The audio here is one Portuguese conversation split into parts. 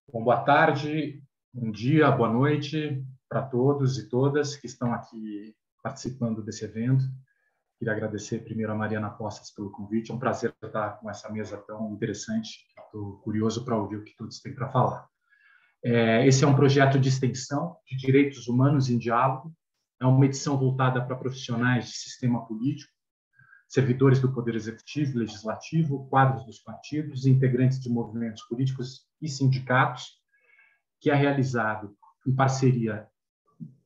Bom, boa tarde, bom dia, boa noite para todos e todas que estão aqui participando desse evento. Queria agradecer primeiro a Mariana Postas pelo convite. É um prazer estar com essa mesa tão interessante. Estou curioso para ouvir o que todos têm para falar. Esse é um projeto de extensão de direitos humanos em diálogo. É uma edição voltada para profissionais de sistema político, servidores do Poder Executivo e Legislativo, quadros dos partidos, integrantes de movimentos políticos e sindicatos, que é realizado em parceria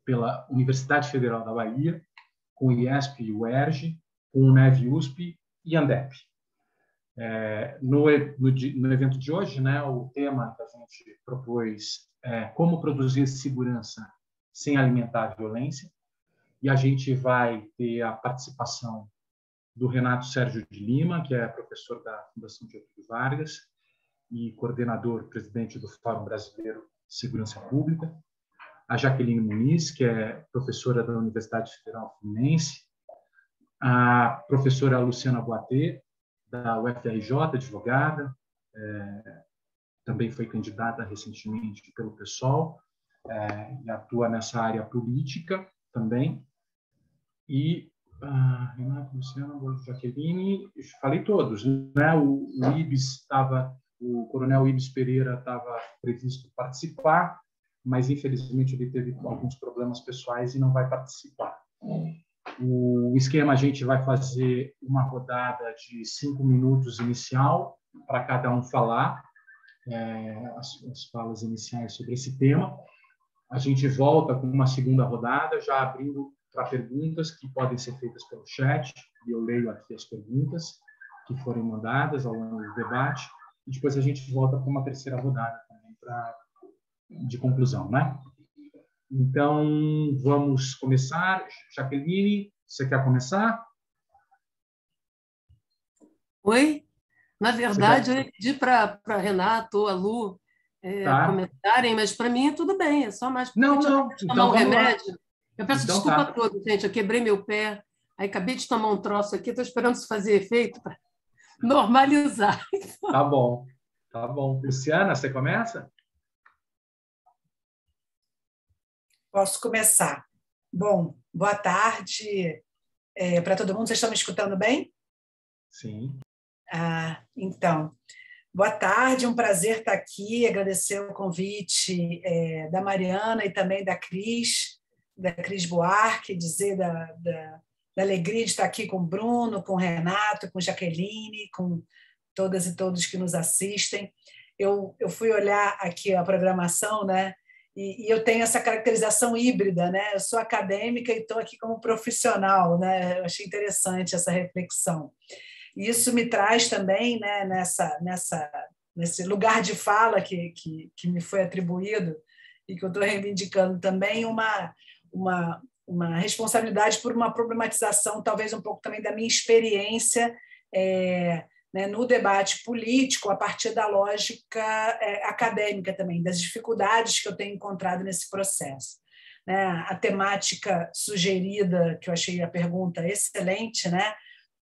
pela Universidade Federal da Bahia, com o IESP e o UERJ, com o UNEV-USP e ANDEP. No evento de hoje, né, o tema que a gente propôs é como produzir segurança sem alimentar a violência, e a gente vai ter a participação do Renato Sérgio de Lima, que é professor da Fundação Getúlio Vargas e coordenador, presidente do Fórum Brasileiro de Segurança Pública, a Jaqueline Muniz, que é professora da Universidade Federal Fluminense, a professora Luciana Boatê, da UFRJ, advogada, também foi candidata recentemente pelo PSOL, e atua nessa área política também, e Renato, Luciana, Jaqueline, falei todos, né? O Coronel Ibis Pereira estava previsto participar, mas infelizmente ele teve alguns problemas pessoais e não vai participar. O esquema, a gente vai fazer uma rodada de 5 minutos inicial para cada um falar as falas iniciais sobre esse tema. A gente volta com uma segunda rodada, já abrindo para perguntas que podem ser feitas pelo chat, e eu leio aqui as perguntas que forem mandadas ao longo do debate, e depois a gente volta para uma terceira rodada também de conclusão, né? Então, vamos começar. Jaqueline, você quer começar? Oi? Na verdade, eu ia pedir para Renato ou a Lu comentarem, mas para mim tudo bem, é só mais não. tomar Então, um remédio. Eu peço então, desculpa a todos, gente. Eu quebrei meu pé, aí acabei de tomar um troço aqui, estou esperando isso fazer efeito para normalizar. Tá bom. Luciana, você começa? Posso começar. Bom, boa tarde para todo mundo. Vocês estão me escutando bem? Sim. Então, boa tarde, um prazer estar aqui, agradecer o convite da Mariana e também da Cris Buarque, dizer da alegria de estar aqui com o Bruno, com o Renato, com a Jaqueline, com todas e todos que nos assistem. Eu fui olhar aqui a programação, né? E eu tenho essa caracterização híbrida, né? Eu sou acadêmica e estou aqui como profissional, né? Eu achei interessante essa reflexão. E isso me traz também, né, nesse lugar de fala que me foi atribuído e que eu estou reivindicando também uma responsabilidade por uma problematização, talvez um pouco também da minha experiência né, no debate político, a partir da lógica acadêmica também, das dificuldades que eu tenho encontrado nesse processo. Né? A temática sugerida, que eu achei a pergunta excelente, né?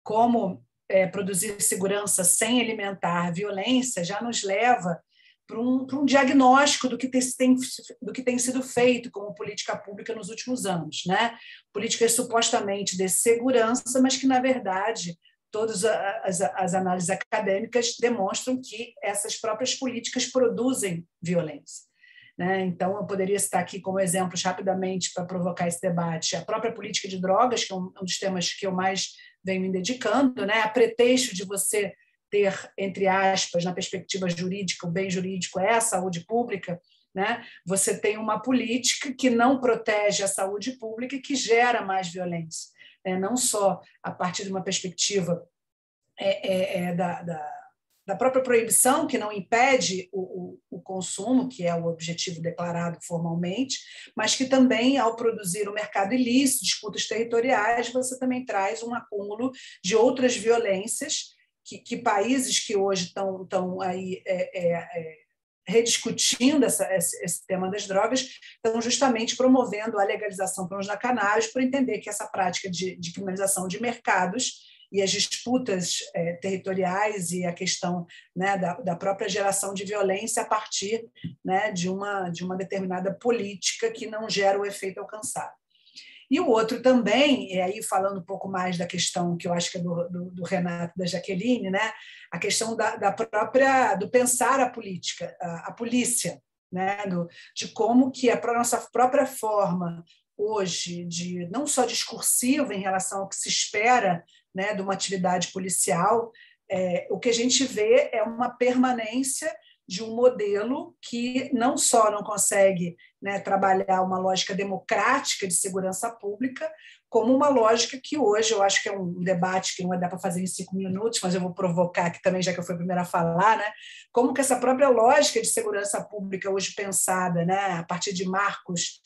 Como produzir segurança sem alimentar a violência, já nos leva para um diagnóstico do que tem sido feito como política pública nos últimos anos. Né? Políticas supostamente de segurança, mas que, na verdade, todas as análises acadêmicas demonstram que essas próprias políticas produzem violência. Né? Então, eu poderia citar aqui como exemplos, rapidamente, para provocar esse debate, a própria política de drogas, que é um dos temas que eu mais venho me dedicando, né? A pretexto de você ter, entre aspas, na perspectiva jurídica, o bem jurídico é a saúde pública, né? Você tem uma política que não protege a saúde pública e que gera mais violência. Não só a partir de uma perspectiva da própria proibição, que não impede o consumo, que é o objetivo declarado formalmente, mas que também, ao produzir o mercado ilícito, disputas territoriais, você também traz um acúmulo de outras violências que países que hoje estão aí rediscutindo esse tema das drogas, estão justamente promovendo a legalização para os canários, por entender que essa prática de criminalização de mercados e as disputas territoriais e a questão, né, da própria geração de violência a partir, né, de uma determinada política que não gera o efeito alcançado. E o outro também, e aí falando um pouco mais da questão que eu acho que é do Renato, da Jaqueline, né? A questão do pensar a política, a polícia, né? De como que a nossa própria forma hoje, de não só discursiva em relação ao que se espera, né, de uma atividade policial, o que a gente vê é uma permanência de um modelo que não só não consegue, né, trabalhar uma lógica democrática de segurança pública, como uma lógica que hoje, eu acho que é um debate que não vai dar para fazer em 5 minutos, mas eu vou provocar aqui também, já que eu fui a primeira a falar, né, como que essa própria lógica de segurança pública hoje pensada, né, a partir de marcos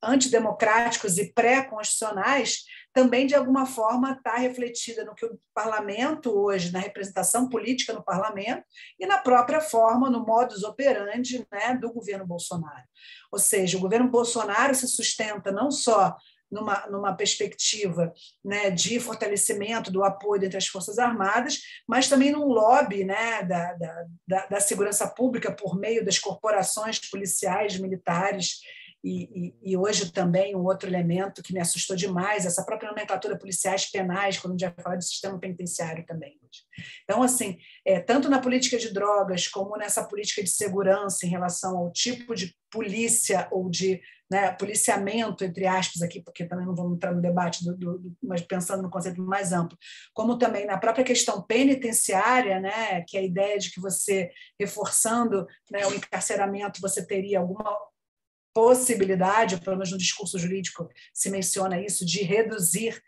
antidemocráticos e pré-constitucionais, também, de alguma forma, está refletida no que o parlamento hoje, na representação política no parlamento, e na própria forma, no modus operandi, né, do governo Bolsonaro. Ou seja, o governo Bolsonaro se sustenta não só numa perspectiva, né, de fortalecimento do apoio entre as Forças Armadas, mas também num lobby, né, da segurança pública por meio das corporações policiais, militares. E hoje também um outro elemento que me assustou demais, essa própria nomenclatura policiais penais, quando a gente vai falar de sistema penitenciário também. Então, assim, tanto na política de drogas como nessa política de segurança em relação ao tipo de polícia ou de, né, policiamento, entre aspas, aqui, porque também não vamos entrar no debate, mas pensando no conceito mais amplo, como também na própria questão penitenciária, né, que é a ideia de que você, reforçando, né, o encarceramento, você teria alguma possibilidade, pelo menos no discurso jurídico se menciona isso, de reduzir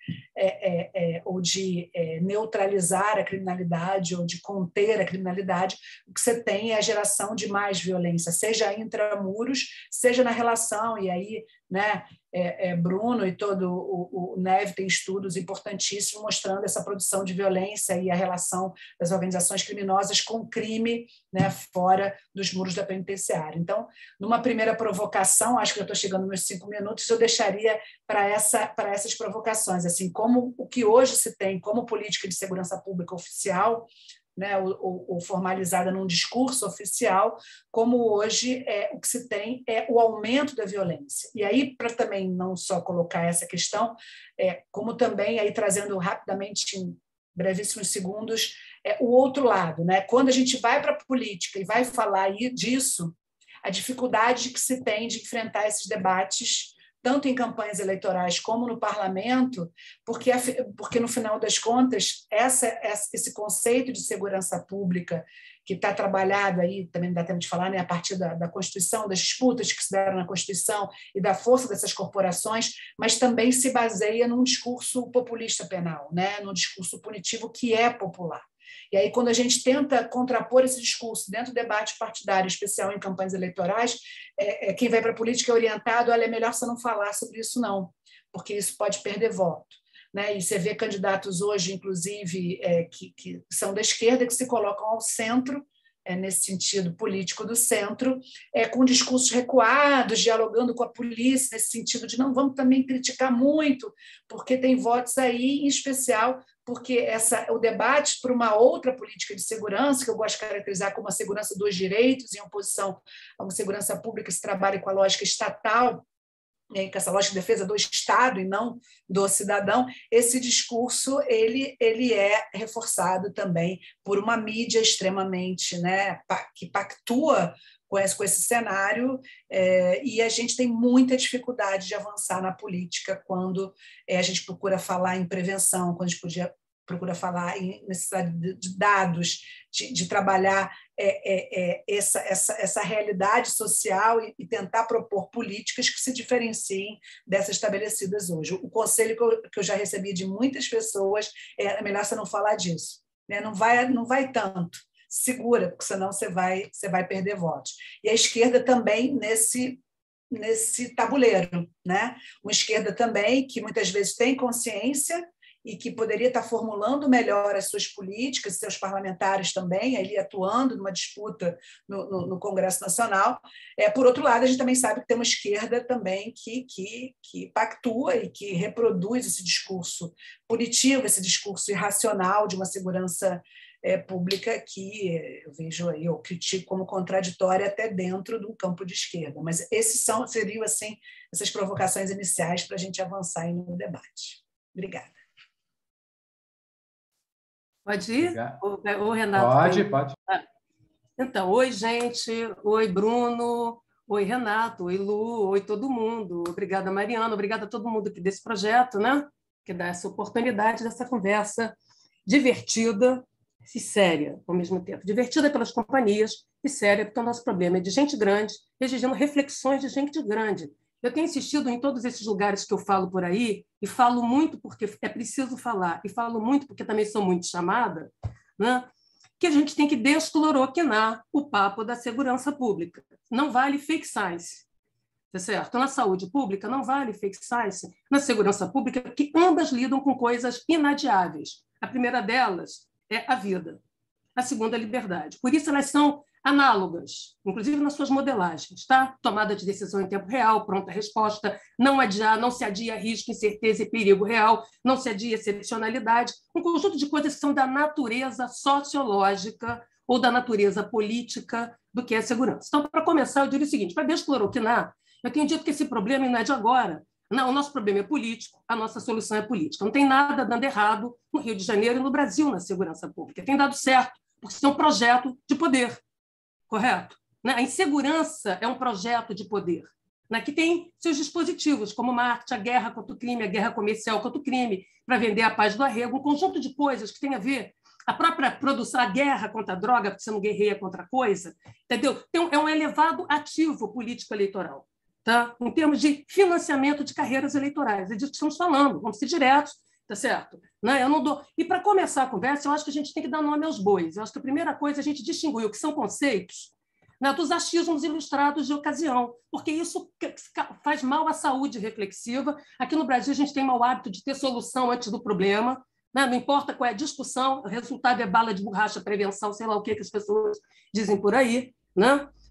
ou de neutralizar a criminalidade ou de conter a criminalidade, o que você tem é a geração de mais violência, seja intramuros, seja na relação, e aí, né, Bruno e todo o Neve tem estudos importantíssimos mostrando essa produção de violência e a relação das organizações criminosas com o crime, né, fora dos muros da penitenciária. Então, numa primeira provocação, acho que eu estou chegando nos meus 5 minutos, eu deixaria para essas provocações, assim, como o que hoje se tem como política de segurança pública oficial, né, ou formalizada num discurso oficial, como hoje o que se tem é o aumento da violência. E aí, para também não só colocar essa questão, como também, aí trazendo rapidamente, em brevíssimos segundos, o outro lado, né? Quando a gente vai para a política e vai falar disso, a dificuldade que se tem de enfrentar esses debates, tanto em campanhas eleitorais como no parlamento, porque no final das contas, esse conceito de segurança pública que está trabalhado aí, também dá tempo de falar, né, a partir da Constituição, das disputas que se deram na Constituição e da força dessas corporações, mas também se baseia num discurso populista penal, né, num discurso punitivo que é popular. E aí, quando a gente tenta contrapor esse discurso dentro do debate partidário, especial em campanhas eleitorais, quem vai para a política é orientado, olha, é melhor você não falar sobre isso, não, porque isso pode perder voto. Né? E você vê candidatos hoje, inclusive, que são da esquerda, que se colocam ao centro, nesse sentido político do centro, com discursos recuados, dialogando com a polícia, nesse sentido de não vamos também criticar muito, porque tem votos aí, em especial porque o debate por uma outra política de segurança, que eu gosto de caracterizar como a segurança dos direitos, em oposição a uma segurança pública que se trabalha com a lógica estatal, com essa lógica de defesa do Estado e não do cidadão, esse discurso ele é reforçado também por uma mídia extremamente, né, que pactua com esse cenário, e a gente tem muita dificuldade de avançar na política quando a gente procura falar em prevenção, quando a gente procura falar em necessidade de dados, de trabalhar essa realidade social e tentar propor políticas que se diferenciem dessas estabelecidas hoje. O conselho que eu já recebi de muitas pessoas é melhor você não falar disso, né? Não vai tanto. Segura, porque senão você vai perder votos. E a esquerda também nesse tabuleiro, né? Uma esquerda também que muitas vezes tem consciência e que poderia estar formulando melhor as suas políticas, seus parlamentares também, ali atuando numa disputa no Congresso Nacional. Por outro lado, a gente também sabe que tem uma esquerda também que pactua e que reproduz esse discurso punitivo, esse discurso irracional de uma segurança pública que eu vejo aí, eu critico como contraditória até dentro de um campo de esquerda. Mas seriam assim, essas provocações iniciais para a gente avançar aí no debate. Obrigada. Pode ir? Ou Renato? Pode. Então, oi, gente. Oi, Bruno. Oi, Renato. Oi, Lu. Oi, todo mundo. Obrigada, Mariana. Obrigada a todo mundo aqui desse projeto, né? Que dá essa oportunidade dessa conversa divertida e séria ao mesmo tempo. Divertida pelas companhias e séria porque o nosso problema é de gente grande, exigindo reflexões de gente grande. Eu tenho insistido em todos esses lugares que eu falo por aí, e falo muito porque é preciso falar, e falo muito porque também sou muito chamada, né? Que a gente tem que descloroquinar o papo da segurança pública. Não vale fake science, tá certo? Na saúde pública não vale fake science, na segurança pública, porque ambas lidam com coisas inadiáveis. A primeira delas é a vida, a segunda é a liberdade. Por isso elas são análogas, inclusive nas suas modelagens, tá? Tomada de decisão em tempo real, pronta resposta, não se adia risco, incerteza e perigo real, não se adia excepcionalidade, um conjunto de coisas que são da natureza sociológica ou da natureza política do que é a segurança. Então, para começar, eu diria o seguinte, para descloroquinar, eu tenho dito que esse problema não é de agora. Não, o nosso problema é político, a nossa solução é política. Não tem nada dando errado no Rio de Janeiro e no Brasil na segurança pública. Tem dado certo, porque isso é um projeto de poder. Correto? A insegurança é um projeto de poder, que tem seus dispositivos, como o marketing, a guerra contra o crime, a guerra comercial contra o crime, para vender a paz do arrego, um conjunto de coisas que tem a ver, a própria produção, a guerra contra a droga, porque você não guerreia contra a coisa, entendeu? É um elevado ativo político-eleitoral, tá? Em termos de financiamento de carreiras eleitorais. É disso que estamos falando, vamos ser diretos, tá certo? Eu não dou. E para começar a conversa, eu acho que a gente tem que dar nome aos bois. Eu acho que a primeira coisa é a gente distinguir o que são conceitos dos achismos ilustrados de ocasião, porque isso faz mal à saúde reflexiva. Aqui no Brasil, a gente tem mau hábito de ter solução antes do problema. Não importa qual é a discussão, o resultado é bala de borracha, prevenção, sei lá o que as pessoas dizem por aí.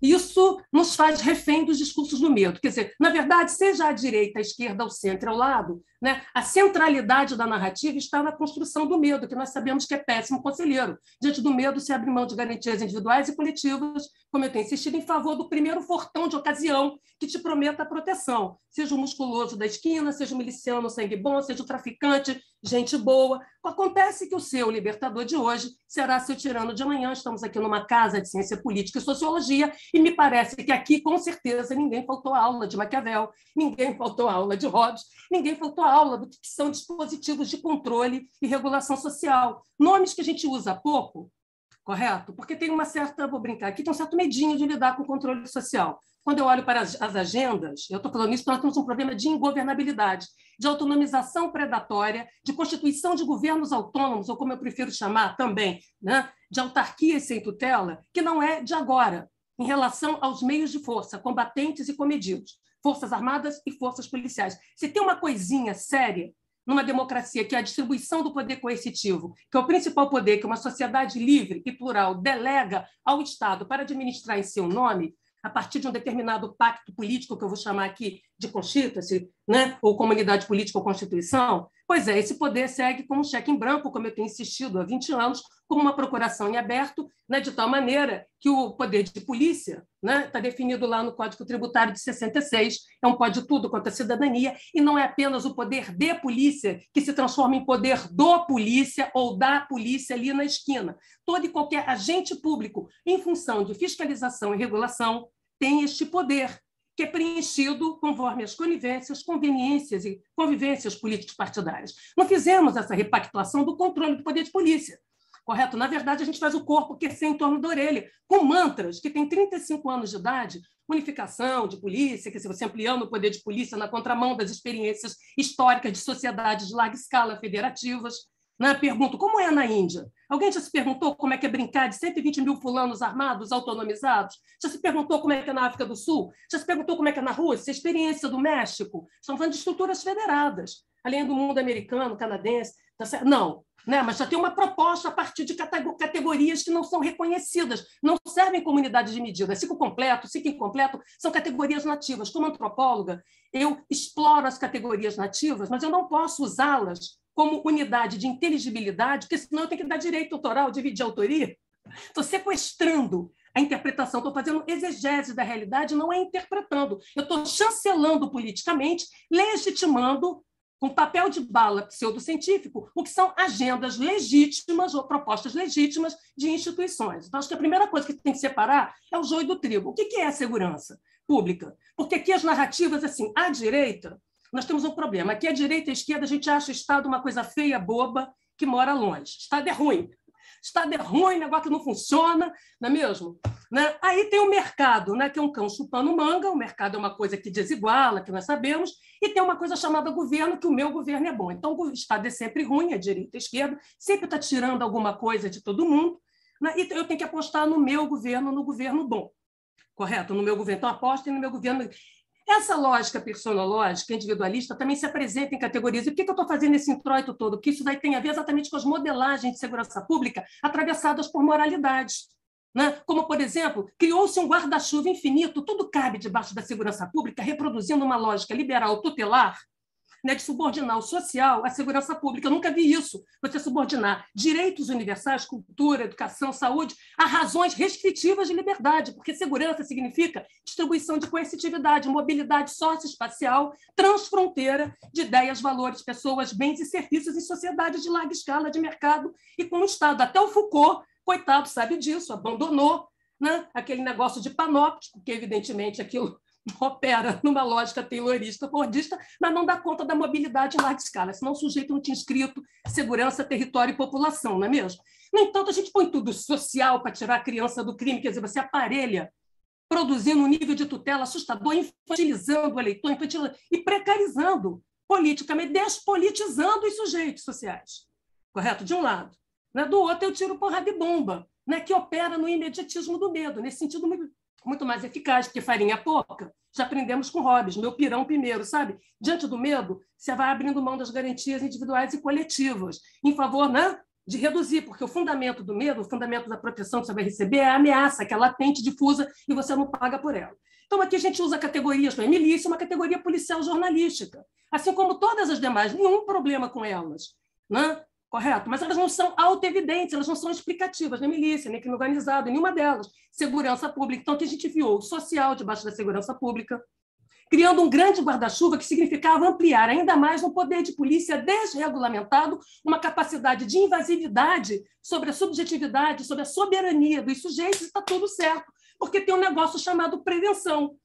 Isso nos faz refém dos discursos do medo. Quer dizer, na verdade, seja a direita, a esquerda, ao centro, ao lado, a centralidade da narrativa está na construção do medo, que nós sabemos que é péssimo conselheiro. Diante do medo, se abre mão de garantias individuais e coletivas, como eu tenho insistido, em favor do primeiro fortão de ocasião que te prometa a proteção, seja o musculoso da esquina, seja o miliciano sangue bom, seja o traficante, gente boa. Acontece que o seu libertador de hoje será seu tirano de amanhã. Estamos aqui numa casa de ciência política e sociologia, e me parece que aqui, com certeza, ninguém faltou a aula de Maquiavel, ninguém faltou a aula de Hobbes, ninguém faltou a aula do que são dispositivos de controle e regulação social. Nomes que a gente usa pouco, correto? Porque tem uma certa, vou brincar aqui, tem um certo medinho de lidar com o controle social. Quando eu olho para as agendas, eu estou falando isso, nós temos um problema de ingovernabilidade, de autonomização predatória, de constituição de governos autônomos, ou como eu prefiro chamar também, de autarquias sem tutela, que não é de agora, em relação aos meios de força, combatentes e comedidos, forças armadas e forças policiais. Se tem uma coisinha séria numa democracia, que é a distribuição do poder coercitivo, que é o principal poder que uma sociedade livre e plural delega ao Estado para administrar em seu nome, a partir de um determinado pacto político, que eu vou chamar aqui de constituição, ou comunidade política ou constituição, pois é, esse poder segue como um cheque em branco, como eu tenho insistido há 20 anos, como uma procuração em aberto, de tal maneira que o poder de polícia está definido lá no Código Tributário de 66, é um pode tudo quanto a cidadania, e não é apenas o poder de polícia que se transforma em poder do polícia ou da polícia ali na esquina. Todo e qualquer agente público, em função de fiscalização e regulação, tem este poder, que é preenchido conforme as conivências, conveniências e convivências políticos partidárias. Não fizemos essa repactuação do controle do poder de polícia, correto? Na verdade, a gente faz o corpo aquecer em torno da orelha, com mantras que têm 35 anos de idade, unificação de polícia, que se você ampliando o poder de polícia na contramão das experiências históricas de sociedades de larga escala federativas. Pergunto, como é na Índia? Alguém já se perguntou como é que é brincar de 120 mil fulanos armados, autonomizados? Já se perguntou como é que é na África do Sul? Já se perguntou como é que é na Rússia? A experiência do México? Estamos falando de estruturas federadas, além do mundo americano, canadense. Tá certo? Não. Né? Mas já tem uma proposta a partir de categorias que não são reconhecidas, não servem como unidade de medida. Ciclo completo, ciclo incompleto, são categorias nativas. Como antropóloga, eu exploro as categorias nativas, mas eu não posso usá-las como unidade de inteligibilidade, porque senão eu tenho que dar direito autoral, dividir a autoria. Estou sequestrando a interpretação, estou fazendo exegese da realidade, não é interpretando. Eu estou chancelando politicamente, legitimando, com papel de bala pseudocientífico, o que são agendas legítimas ou propostas legítimas de instituições. Então, acho que a primeira coisa que tem que separar é o joio do trigo. O que é a segurança pública? Porque aqui as narrativas, assim, à direita, nós temos um problema. Aqui, à direita e à esquerda, a gente acha o Estado uma coisa feia, boba, que mora longe. Estado é ruim. Estado é ruim, negócio que não funciona, não é mesmo? Né? Aí tem o mercado, né, que é um cão chupando manga, o mercado é uma coisa que desiguala, que nós sabemos, e tem uma coisa chamada governo, que o meu governo é bom. Então, o Estado é sempre ruim, a direita e a esquerda, sempre está tirando alguma coisa de todo mundo, né? E eu tenho que apostar no meu governo, no governo bom. Correto? No meu governo. Então, aposto no meu governo. Essa lógica personológica, individualista, também se apresenta em categorias. E por que eu estou fazendo esse introito todo? Porque isso daí tem a ver exatamente com as modelagens de segurança pública atravessadas por moralidades. Né? Como, por exemplo, criou-se um guarda-chuva infinito, tudo cabe debaixo da segurança pública, reproduzindo uma lógica liberal tutelar, né, de subordinar o social à segurança pública. Eu nunca vi isso. Você subordinar direitos universais, cultura, educação, saúde, a razões restritivas de liberdade, porque segurança significa distribuição de coercitividade, mobilidade socioespacial, transfronteira de ideias, valores, pessoas, bens e serviços em sociedades de larga escala de mercado e com o Estado. Até o Foucault, coitado, sabe disso, abandonou, né, aquele negócio de panóptico, que, evidentemente, aquilo opera numa lógica taylorista, fordista, mas não dá conta da mobilidade em larga escala, senão o sujeito não tinha escrito segurança, território e população, não é mesmo? No entanto, a gente põe tudo social para tirar a criança do crime, quer dizer, você aparelha, produzindo um nível de tutela assustador, infantilizando o eleitor, infantilizando, e precarizando politicamente, despolitizando os sujeitos sociais. Correto? De um lado. Né? Do outro, eu tiro porrada de bomba, né? Que opera no imediatismo do medo, nesse sentido muito mais eficaz, porque farinha é pouca. Já aprendemos com Hobbes, meu pirão primeiro, sabe? Diante do medo, você vai abrindo mão das garantias individuais e coletivas, em favor, né, de reduzir, porque o fundamento do medo, o fundamento da proteção que você vai receber é a ameaça, que é latente, difusa, e você não paga por ela. Então, aqui a gente usa categorias, como a milícia, uma categoria policial jornalística, assim como todas as demais, nenhum problema com elas, né? Correto? Mas elas não são autoevidentes, elas não são explicativas, nem milícia, nem crime organizado, nenhuma delas. Segurança pública. Então, a gente enfiou o social debaixo da segurança pública, criando um grande guarda-chuva que significava ampliar ainda mais um poder de polícia desregulamentado, uma capacidade de invasividade sobre a subjetividade, sobre a soberania dos sujeitos, está tudo certo, porque tem um negócio chamado prevenção.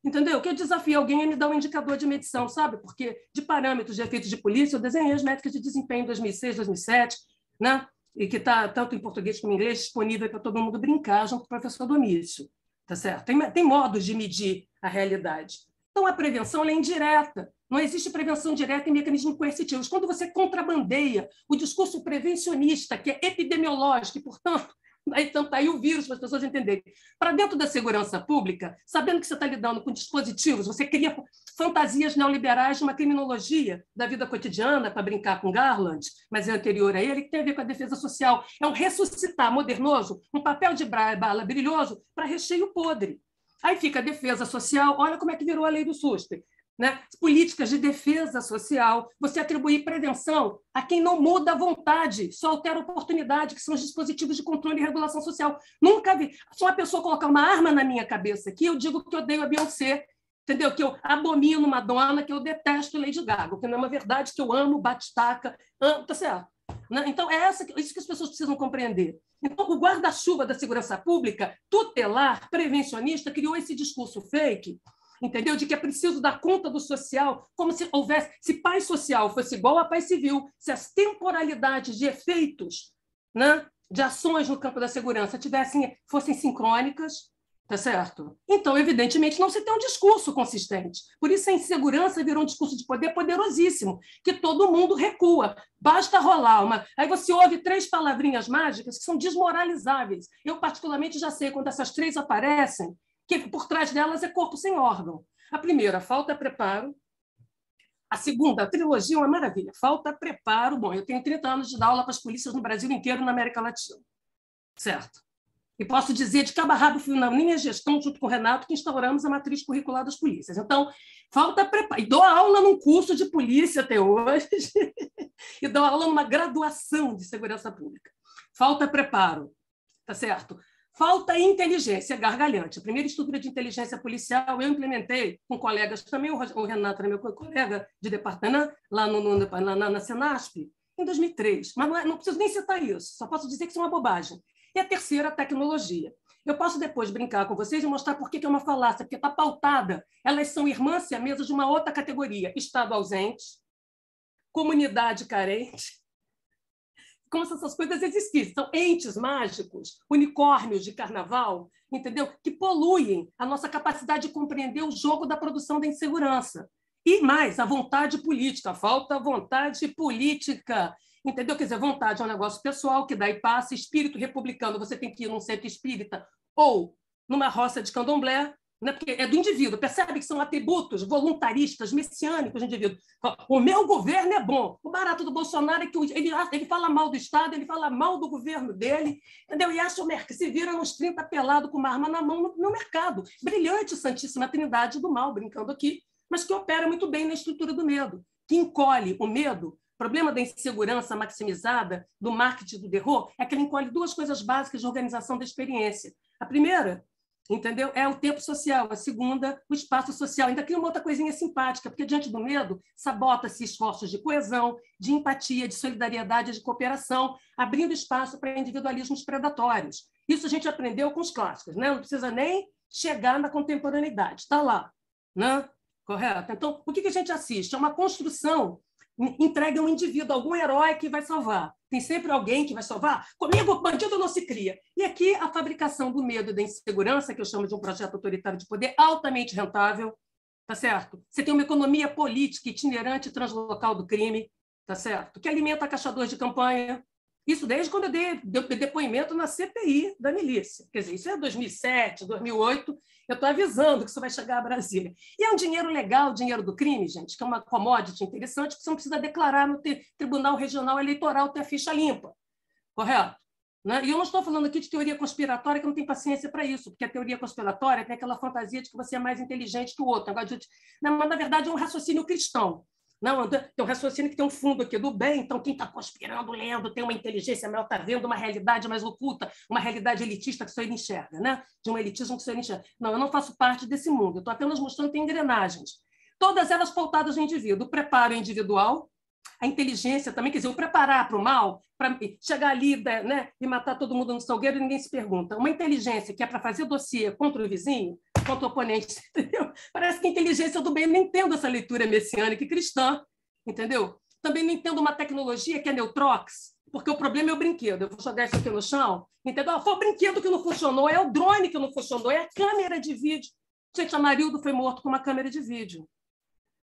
Entendeu? Que eu desafio alguém a me dar um indicador de medição, sabe? Porque de parâmetros de efeitos de polícia, eu desenhei as métricas de desempenho em 2006, 2007, né? E que está, tanto em português como em inglês, disponível para todo mundo brincar junto com o professor Domício. Tá certo? Tem modos de medir a realidade. Então, a prevenção é indireta. Não existe prevenção direta em mecanismos coercitivos. Quando você contrabandeia o discurso prevencionista, que é epidemiológico e, portanto, então, está aí o vírus para as pessoas entenderem. Para dentro da segurança pública, sabendo que você está lidando com dispositivos, você cria fantasias neoliberais de uma criminologia da vida cotidiana, para brincar com Garland, mas é anterior a ele, que tem a ver com a defesa social. É um ressuscitar modernoso, um papel de bala brilhoso para recheio podre. Aí fica a defesa social, olha como é que virou a lei do Suster. Né? Políticas de defesa social, você atribuir prevenção a quem não muda a vontade, só altera a oportunidade, que são os dispositivos de controle e regulação social. Nunca vi. Se uma pessoa colocar uma arma na minha cabeça aqui, eu digo que eu odeio a Beyoncé, entendeu? Que eu abomino Madonna, que eu detesto Lady Gaga, que não é uma verdade, que eu amo Batistaca, tá certo? Né? Então, é isso que as pessoas precisam compreender. Então, o guarda-chuva da segurança pública, tutelar, prevencionista, criou esse discurso fake, entendeu? De que é preciso dar conta do social, como se houvesse, se paz social fosse igual a paz civil, se as temporalidades de efeitos, né, de ações no campo da segurança fossem sincrônicas, tá certo? Então, evidentemente, não se tem um discurso consistente. Por isso, a insegurança virou um discurso de poder poderosíssimo, que todo mundo recua. Basta rolar uma... Aí você ouve 3 palavrinhas mágicas que são desmoralizáveis. Eu, particularmente, já sei quando essas 3 aparecem, que por trás delas é corpo sem órgão. A primeira, falta preparo. A segunda, a trilogia é uma maravilha. Falta preparo. Bom, eu tenho 30 anos de dar aula para as polícias no Brasil inteiro e na América Latina. Certo? E posso dizer de cabo a rabo, na minha gestão, junto com o Renato, que instauramos a matriz curricular das polícias. Então, falta preparo. E dou aula num curso de polícia até hoje, e dou aula numa graduação de segurança pública. Falta preparo, tá certo? Falta inteligência, gargalhante. A primeira estrutura de inteligência policial eu implementei com colegas, também o Renato era meu colega de departamento, lá na Senasp, em 2003. Mas não preciso nem citar isso, só posso dizer que isso é uma bobagem. E a terceira, a tecnologia. Eu posso depois brincar com vocês e mostrar por que é uma falácia, porque está pautada. Elas são irmãs siamesas de uma outra categoria. Estado ausente, comunidade carente, como se essas coisas existissem. São entes mágicos, unicórnios de carnaval, entendeu? Que poluem a nossa capacidade de compreender o jogo da produção da insegurança. E mais, a vontade política. Falta vontade política. Entendeu? Quer dizer, vontade é um negócio pessoal, que daí passa. Espírito republicano, você tem que ir num centro espírita ou numa roça de candomblé, né? Porque é do indivíduo. Percebe que são atributos voluntaristas, messiânicos do indivíduo. O meu governo é bom. O barato do Bolsonaro é que ele fala mal do Estado, ele fala mal do governo dele, entendeu? E acha que se vira nos 30 pelado com uma arma na mão no mercado. Brilhante Santíssima Trindade do mal, brincando aqui, mas que opera muito bem na estrutura do medo, que encolhe o medo. O problema da insegurança maximizada, do marketing do terror, é que ele encolhe duas coisas básicas de organização da experiência. A primeira, entendeu? É o tempo social. A segunda, o espaço social. Ainda cria uma outra coisinha simpática, porque diante do medo, sabota-se esforços de coesão, de empatia, de solidariedade, de cooperação, abrindo espaço para individualismos predatórios. Isso a gente aprendeu com os clássicos, né? Não precisa nem chegar na contemporaneidade. Está lá, né? Correto? Então, o que a gente assiste? É uma construção entregue a um indivíduo, algum herói que vai salvar. Tem sempre alguém que vai salvar. Comigo, bandido não se cria. E aqui a fabricação do medo e da insegurança, que eu chamo de um projeto autoritário de poder altamente rentável, tá certo? Você tem uma economia política itinerante translocal do crime, tá certo? Que alimenta caçadores de campanha. Isso desde quando eu dei depoimento na CPI da milícia. Quer dizer, isso é 2007, 2008. Eu estou avisando que isso vai chegar a Brasília. E é um dinheiro legal, dinheiro do crime, gente, que é uma commodity interessante, que você não precisa declarar no Tribunal Regional Eleitoral, ter a ficha limpa. Correto? Né? E eu não estou falando aqui de teoria conspiratória, que eu não tenho paciência para isso, porque a teoria conspiratória tem aquela fantasia de que você é mais inteligente que o outro. Mas, na verdade, é um raciocínio cristão. Não, tem um raciocínio que tem um fundo aqui do bem, então quem está conspirando, lendo, tem uma inteligência maior, está vendo uma realidade mais oculta, uma realidade elitista que só ele enxerga, né? De um elitismo que só ele enxerga. Não, eu não faço parte desse mundo, eu estou apenas mostrando que tem engrenagens. Todas elas pautadas no indivíduo. O preparo individual, a inteligência também, quer dizer, o preparar para o mal, para chegar ali, né, e matar todo mundo no salgueiro e ninguém se pergunta. Uma inteligência que é para fazer dossiê contra o vizinho, contra o oponente, entendeu? Parece que a inteligência do bem, eu não entendo essa leitura messiânica e cristã, entendeu? Também não entendo uma tecnologia que é neutrox, porque o problema é o brinquedo. Eu vou jogar isso aqui no chão, entendeu? Foi o brinquedo que não funcionou, é o drone que não funcionou, é a câmera de vídeo. Gente, a Marildo foi morto com uma câmera de vídeo,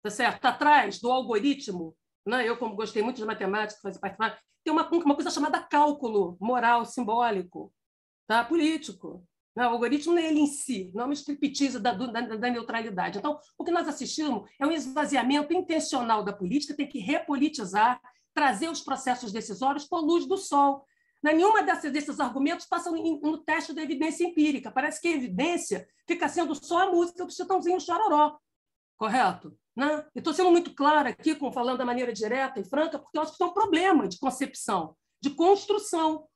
tá certo? Está atrás do algoritmo, né? Eu, como gostei muito de matemática, fazer parte, tem uma coisa chamada cálculo moral simbólico, tá? Político. O algoritmo não é ele em si, não é uma striptease da neutralidade. Então, o que nós assistimos é um esvaziamento intencional da política, tem que repolitizar, trazer os processos decisórios por luz do sol. Nenhuma desses argumentos passa no teste da evidência empírica. Parece que a evidência fica sendo só a música do Chitãozinho Chororó. Correto? Né? Estou sendo muito clara aqui, falando da maneira direta e franca, porque eu acho que tem um problema de concepção, de construção.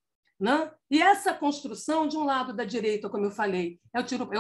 E essa construção, de um lado da direita, como eu falei,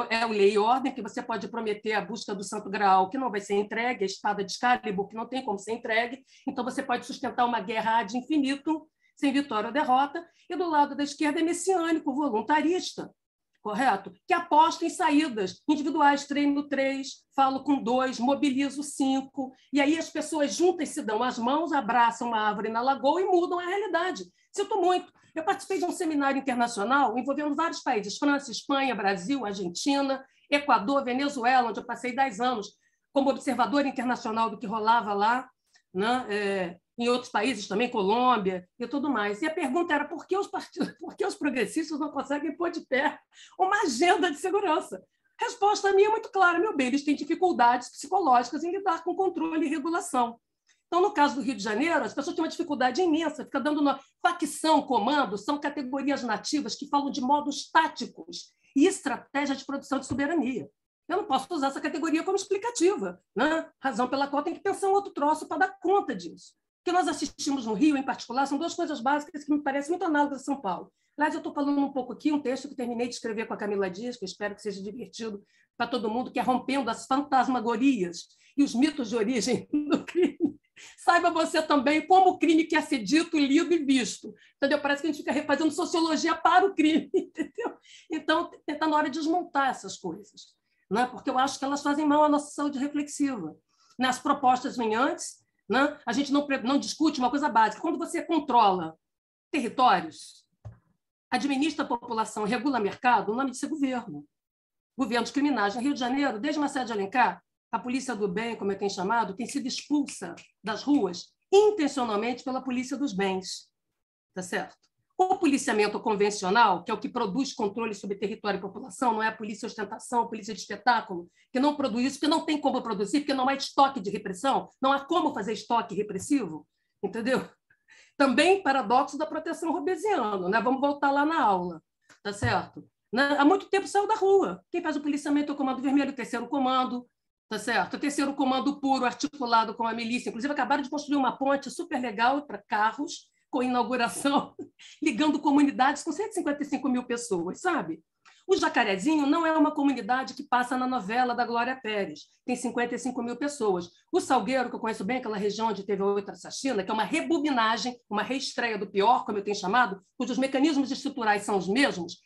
é o lei e ordem, que você pode prometer a busca do Santo Graal, que não vai ser entregue, a espada de Excalibur, que não tem como ser entregue, então você pode sustentar uma guerra ad infinitum, sem vitória ou derrota, e do lado da esquerda é messiânico, voluntarista, correto? Que aposta em saídas individuais, treino 3, falo com 2, mobilizo 5, e aí as pessoas juntas se dão as mãos, abraçam uma árvore na lagoa e mudam a realidade. Sinto muito. Eu participei de um seminário internacional envolvendo vários países, França, Espanha, Brasil, Argentina, Equador, Venezuela, onde eu passei 10 anos como observadora internacional do que rolava lá, né? Em outros países também, Colômbia e tudo mais. E a pergunta era por que os progressistas não conseguem pôr de pé uma agenda de segurança? A resposta minha é muito clara, meu bem, eles têm dificuldades psicológicas em lidar com controle e regulação. Então, no caso do Rio de Janeiro, as pessoas têm uma dificuldade imensa, fica dando facção, comando, são categorias nativas que falam de modos táticos e estratégia de produção de soberania. Eu não posso usar essa categoria como explicativa, né? Razão pela qual tem que pensar um outro troço para dar conta disso. O que nós assistimos no Rio, em particular, são duas coisas básicas que me parecem muito análogas a São Paulo. Aliás, eu estou falando um pouco aqui, um texto que terminei de escrever com a Camila Dias, que eu espero que seja divertido para todo mundo, que é Rompendo as Fantasmagorias e os Mitos de Origem do Crime. Saiba você também como o crime quer ser dito, lido e visto. Entendeu? Parece que a gente fica refazendo sociologia para o crime. Entendeu? Então, está na hora de desmontar essas coisas, né? Porque eu acho que elas fazem mal à nossa saúde reflexiva. As propostas vêm antes, né? A gente não discute uma coisa básica. Quando você controla territórios, administra a população, regula mercado, o nome disso é governo. Governos criminais. No Rio de Janeiro, desde Marcelo de Alencar, a polícia do bem, como é que tem chamado, tem sido expulsa das ruas intencionalmente pela polícia dos bens. Tá certo? O policiamento convencional, que é o que produz controle sobre território e população, não é a polícia ostentação, a polícia de espetáculo, que não produz isso, porque não tem como produzir, porque não há estoque de repressão, não há como fazer estoque repressivo, entendeu? Também paradoxo da proteção robesiana, né? Vamos voltar lá na aula, tá certo? Há muito tempo saiu da rua. Quem faz o policiamento é o Comando Vermelho, o terceiro comando, tá certo? O terceiro comando puro, articulado com a milícia. Inclusive, acabaram de construir uma ponte super legal para carros, com inauguração, ligando comunidades com 155 mil pessoas, sabe? O Jacarezinho não é uma comunidade que passa na novela da Glória Pérez, tem 55 mil pessoas. O Salgueiro, que eu conheço bem, aquela região onde teve a outra assassina, que é uma rebobinagem, uma reestreia do pior, como eu tenho chamado, cujos mecanismos estruturais são os mesmos,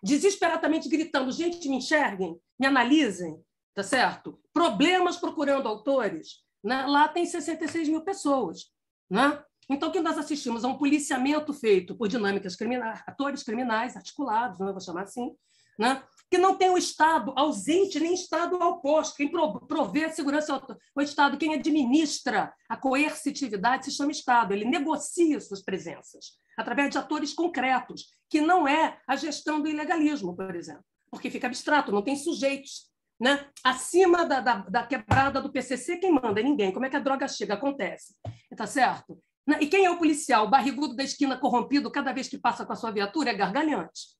desesperadamente gritando, gente, me enxerguem, me analisem, tá certo? Problemas procurando autores, né? Lá tem 66 mil pessoas, né? Então, o que nós assistimos a um policiamento feito por dinâmicas criminais, atores criminais articulados, né? Vou chamar assim, né? Que não tem o Estado ausente, nem Estado oposto. Quem provê a segurança o Estado, quem administra a coercitividade se chama Estado. Ele negocia suas presenças através de atores concretos, que não é a gestão do ilegalismo, por exemplo, porque fica abstrato, não tem sujeitos. Né? Acima da quebrada do PCC, quem manda? Ninguém. Como é que a droga chega? Acontece. Tá certo? E quem é o policial? O barrigudo da esquina corrompido, cada vez que passa com a sua viatura, é gargalhante.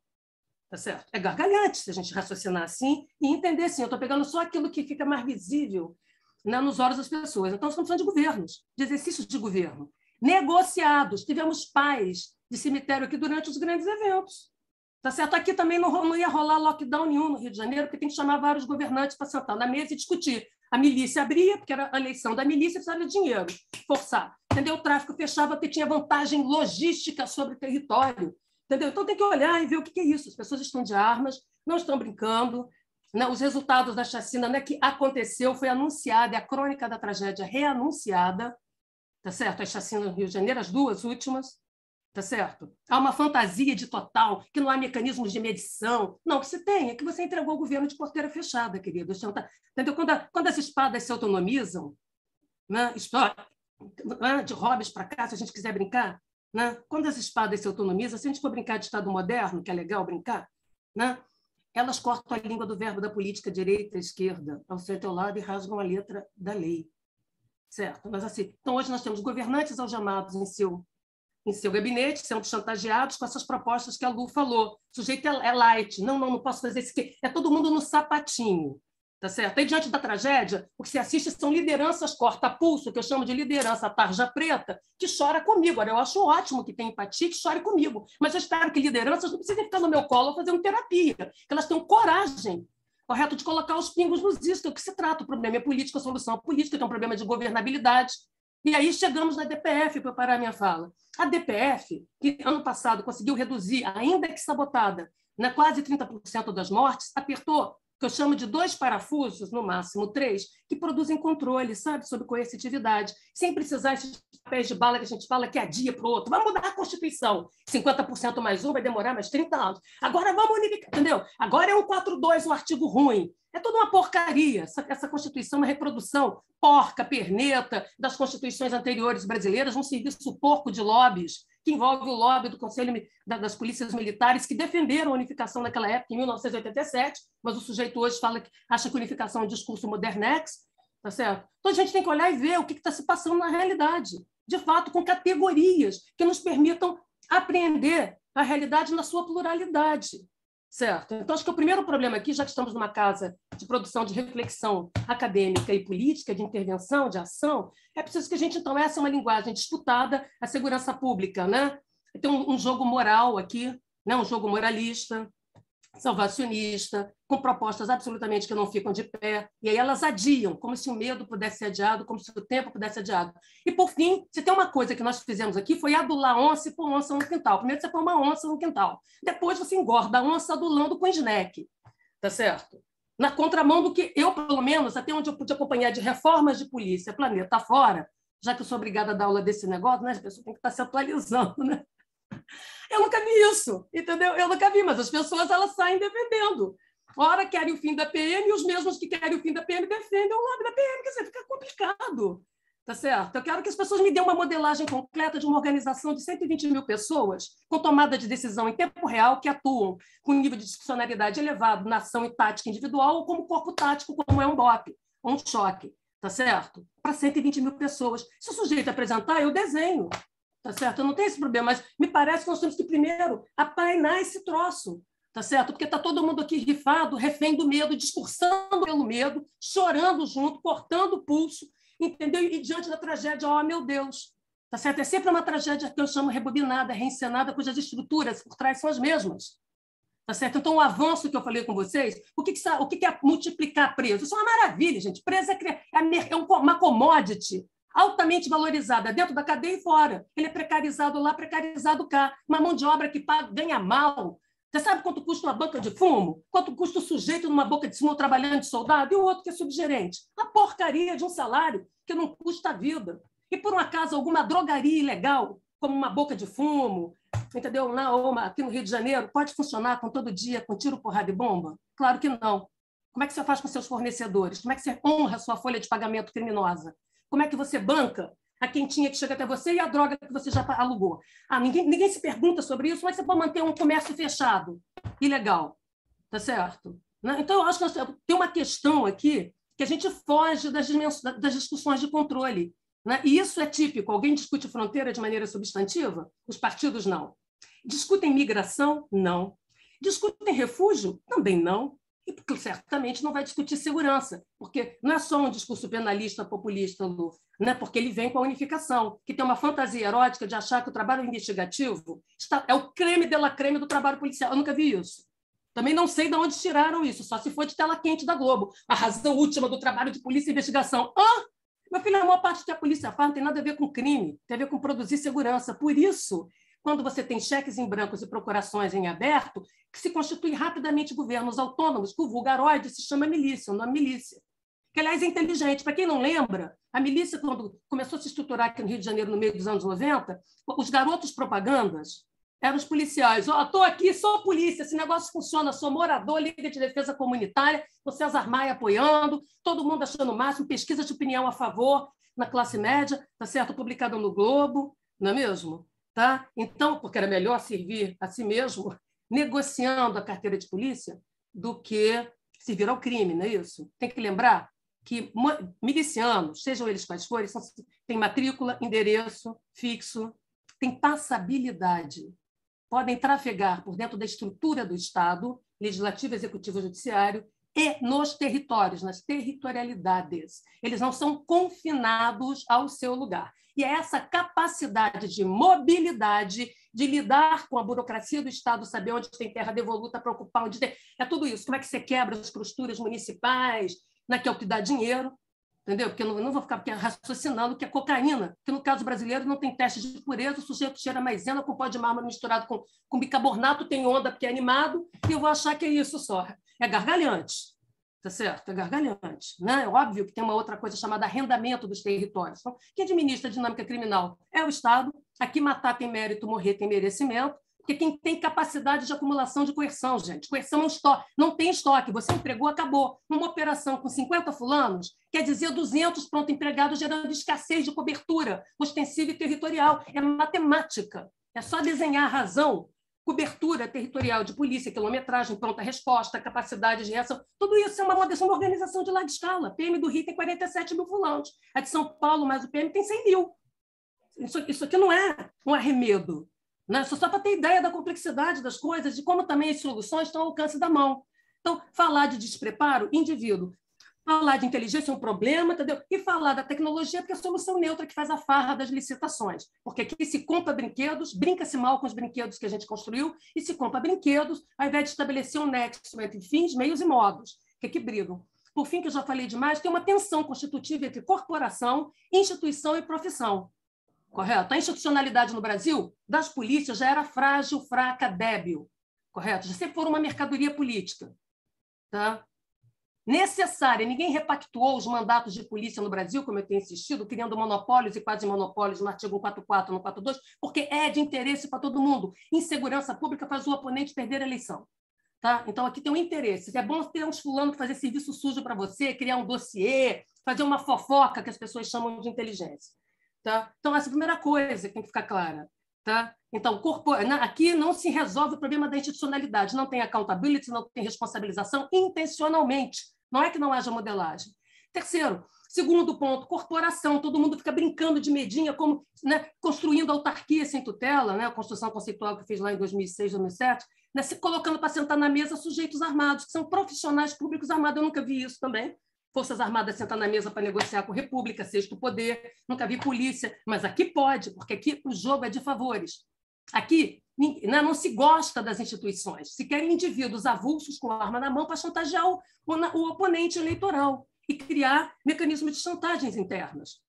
Tá certo? É gargalhante se a gente raciocinar assim e entender assim. Eu estou pegando só aquilo que fica mais visível, né, nos olhos das pessoas. Então, estamos falando de governos, de exercícios de governo. Negociados. Tivemos pais de cemitério aqui durante os grandes eventos. Tá certo? Aqui também não ia rolar lockdown nenhum no Rio de Janeiro, porque tem que chamar vários governantes para sentar na mesa e discutir. A milícia abria, porque era a eleição da milícia, precisava de dinheiro, forçar. Entendeu? O tráfico fechava porque tinha vantagem logística sobre o território. Entendeu? Então tem que olhar e ver o que é isso. As pessoas estão de armas, não estão brincando. Né? Os resultados da chacina, né, que aconteceu, foi anunciada, é a crônica da tragédia reanunciada. Tá certo? As chacinas no Rio de Janeiro, as duas últimas. Tá certo? Há uma fantasia de total, que não há mecanismos de medição. Não, o que você tem é que você entregou o governo de porteira fechada, querido. Entendeu? Quando as espadas se autonomizam, né? De Hobbes para cá, se a gente quiser brincar, né? Quando as espadas se autonomizam, se a gente for brincar de Estado moderno, que é legal brincar, né? Elas cortam a língua do verbo da política direita e esquerda ao seu teu lado e rasgam a letra da lei. Certo? Mas, assim, então, hoje nós temos governantes algemados em seu gabinete, sendo chantageados com essas propostas que a Lu falou. O sujeito é light, não posso fazer isso aqui. É todo mundo no sapatinho, tá certo? Aí, diante da tragédia, o que se assiste são lideranças corta-pulso, que eu chamo de liderança tarja preta, que chora comigo. Olha, eu acho ótimo que tenha empatia, que chore comigo, mas eu espero que lideranças não precisem ficar no meu colo fazendo terapia, que elas tenham coragem, correto, de colocar os pingos nos is, que é o que se trata. O problema é política, a solução é política, que é um problema de governabilidade. E aí chegamos na DPF, para parar a minha fala. A DPF, que ano passado conseguiu reduzir, ainda que sabotada, né, quase 30% das mortes, apertou, que eu chamo de 2 parafusos, no máximo 3, que produzem controle, sabe, sobre coercitividade, sem precisar esses papéis de bala que a gente fala que adia para o outro. Vamos mudar a Constituição. 50% mais 1 vai demorar mais 30 anos. Agora vamos unificar, entendeu? Agora é um 4.2, um artigo ruim. É toda uma porcaria. Essa Constituição é uma reprodução porca, perneta, das constituições anteriores brasileiras, um serviço porco de lobbies que envolve o lobby do Conselho das Polícias Militares, que defenderam a unificação naquela época, em 1987, mas o sujeito hoje acha que unificação é um discurso modernex, tá certo? Então, a gente tem que olhar e ver o que está se passando na realidade, de fato, com categorias que nos permitam apreender a realidade na sua pluralidade. Certo? Então, acho que o primeiro problema aqui, já que estamos numa casa de produção de reflexão acadêmica e política, de intervenção, de ação, é preciso que a gente, então, essa é uma linguagem disputada, a segurança pública, né? Tem um jogo moral aqui, né? Um jogo moralista, salvacionista, com propostas absolutamente que não ficam de pé, e aí elas adiam, como se o medo pudesse ser adiado, como se o tempo pudesse ser adiado. E, por fim, se tem uma coisa que nós fizemos aqui, foi adular onça e pôr onça no quintal. Primeiro você põe uma onça no quintal, depois você engorda a onça adulando com snack, tá certo? Na contramão do que eu, pelo menos, até onde eu pude acompanhar de reformas de polícia, planeta fora, já que eu sou obrigada a dar aula desse negócio, né? As pessoas têm que estar se atualizando, né? Eu nunca vi isso, entendeu? Eu nunca vi, mas as pessoas elas saem defendendo. Ora querem o fim da PM e os mesmos que querem o fim da PM defendem o lobby da PM. Quer dizer, fica complicado, tá certo? Eu quero que as pessoas me dêem uma modelagem completa de uma organização de 120 mil pessoas com tomada de decisão em tempo real que atuam com um nível de discricionariedade elevado na ação e tática individual ou como corpo tático, como é um BOP, ou um choque, tá certo? Para 120 mil pessoas. Se o sujeito apresentar, eu desenho. Tá certo? Eu não tenho esse problema, mas me parece que nós temos que primeiro aplainar esse troço, tá certo? Porque está todo mundo aqui rifado, refém do medo, discursando pelo medo, chorando junto, cortando o pulso, entendeu? E diante da tragédia, oh, meu Deus, tá certo? É sempre uma tragédia que eu chamo rebobinada, reencenada, cujas estruturas por trás são as mesmas, tá certo? Então, o avanço que eu falei com vocês, o que é multiplicar preso? Isso é uma maravilha, gente. Preso é uma commodity altamente valorizada dentro da cadeia e fora. Ele é precarizado lá, precarizado cá. Uma mão de obra que ganha mal. Você sabe quanto custa uma banca de fumo? Quanto custa o sujeito numa boca de fumo trabalhando de soldado? E o outro que é subgerente? A porcaria de um salário que não custa a vida. E, por um acaso, alguma drogaria ilegal, como uma boca de fumo, entendeu? Aqui no Rio de Janeiro, pode funcionar com todo dia, com tiro, porrada e bomba? Claro que não. Como é que você faz com seus fornecedores? Como é que você honra a sua folha de pagamento criminosa? Como é que você banca a quentinha que chega até você e a droga que você já alugou? Ninguém se pergunta sobre isso, mas você pode manter um comércio fechado, ilegal, tá certo? Então, eu acho que tem uma questão aqui que a gente foge das discussões de controle, né? E isso é típico. Alguém discute fronteira de maneira substantiva? Os partidos não. Discutem migração? Não. Discutem refúgio? Também não. E certamente não vai discutir segurança, porque não é só um discurso penalista populista, Lu, né? Porque ele vem com a unificação, que tem uma fantasia erótica de achar que o trabalho investigativo é o creme de la creme do trabalho policial. Eu nunca vi isso. Também não sei de onde tiraram isso, só se foi de tela quente da Globo. A razão última do trabalho de polícia e investigação. Meu filho, a maior parte que a polícia faz não tem nada a ver com crime, tem a ver com produzir segurança. Por isso, quando você tem cheques em brancos e procurações em aberto, que se constituem rapidamente governos autônomos, que o vulgaroide se chama milícia, o nome milícia. Que, aliás, é inteligente. Para quem não lembra, a milícia, quando começou a se estruturar aqui no Rio de Janeiro no meio dos anos 90, os garotos propagandas eram os policiais. Estou aqui, sou polícia, esse negócio funciona, sou morador, Liga de Defesa Comunitária, o César Maia apoiando, todo mundo achando o máximo, pesquisa de opinião a favor na classe média, tá certo? Publicada no Globo, não é mesmo? Tá? Então, porque era melhor servir a si mesmo negociando a carteira de polícia do que servir ao crime, não é isso? Tem que lembrar que milicianos, sejam eles quais forem, têm matrícula, endereço fixo, têm passabilidade, podem trafegar por dentro da estrutura do Estado, legislativo, executivo, judiciário, e nos territórios, nas territorialidades. Eles não são confinados ao seu lugar. E é essa capacidade de mobilidade, de lidar com a burocracia do Estado, saber onde tem terra devoluta para ocupar, onde tem... É tudo isso. Como é que você quebra as costuras municipais, né, que é o que dá dinheiro, entendeu? Porque eu não vou ficar raciocinando que é cocaína, que no caso brasileiro não tem teste de pureza, o sujeito cheira maisena com pó de mármore misturado com bicarbonato, tem onda porque é animado, e eu vou achar que é isso só. É gargalhante, tá certo? É gargalhante, né? É óbvio que tem uma outra coisa chamada arrendamento dos territórios. Então, quem administra a dinâmica criminal é o Estado. Aqui matar tem mérito, morrer tem merecimento, porque quem tem capacidade de acumulação de coerção, gente. Coerção é um estoque, não tem estoque. Você empregou, acabou. Uma operação com 50 fulanos quer dizer 200 pronto empregados gerando escassez de cobertura ostensiva e territorial. É matemática. É só desenhar a razão, cobertura territorial de polícia, quilometragem, pronta resposta, capacidade de reação. Tudo isso é uma organização de larga escala. A PM do Rio tem 47 mil volantes. A de São Paulo, mais o PM, tem 100 mil. Isso aqui não é um arremedo. Né? Só para ter ideia da complexidade das coisas, de como também as soluções estão ao alcance da mão. Então, falar de despreparo, indivíduo. Falar de inteligência é um problema, entendeu? E falar da tecnologia, porque é a solução neutra que faz a farra das licitações. Porque aqui se compra brinquedos, brinca-se mal com os brinquedos que a gente construiu, e se compra brinquedos, ao invés de estabelecer um nexo entre fins, meios e modos, que aqui brigam. Por fim, que eu já falei demais, tem uma tensão constitutiva entre corporação, instituição e profissão. Correto? A institucionalidade no Brasil, das polícias, já era frágil, fraca, débil. Correto? Já sempre foi uma mercadoria política. Tá? Necessária. Ninguém repactuou os mandatos de polícia no Brasil, como eu tenho insistido, criando monopólios e quase monopólios no artigo 144, no 142, porque é de interesse para todo mundo. Insegurança pública faz o oponente perder a eleição. Tá? Então, aqui tem um interesse. É bom ter uns fulano para fazer serviço sujo para você, criar um dossiê, fazer uma fofoca que as pessoas chamam de inteligência. Tá? Então, essa é a primeira coisa que tem que ficar clara. Tá? Então, aqui não se resolve o problema da institucionalidade, não tem accountability, não tem responsabilização intencionalmente. Não é que não haja modelagem. Terceiro, segundo ponto, corporação. Todo mundo fica brincando de medinha, como, né, construindo autarquia sem tutela, né, a construção conceitual que fez lá em 2006, 2007, né, se colocando para sentar na mesa sujeitos armados, que são profissionais públicos armados. Eu nunca vi isso também. Forças Armadas sentar na mesa para negociar com a República, sexto poder. Nunca vi polícia, mas aqui pode, porque aqui o jogo é de favores. Aqui não se gosta das instituições, se querem indivíduos avulsos com arma na mão para chantagear o oponente eleitoral e criar mecanismos de chantagens internas,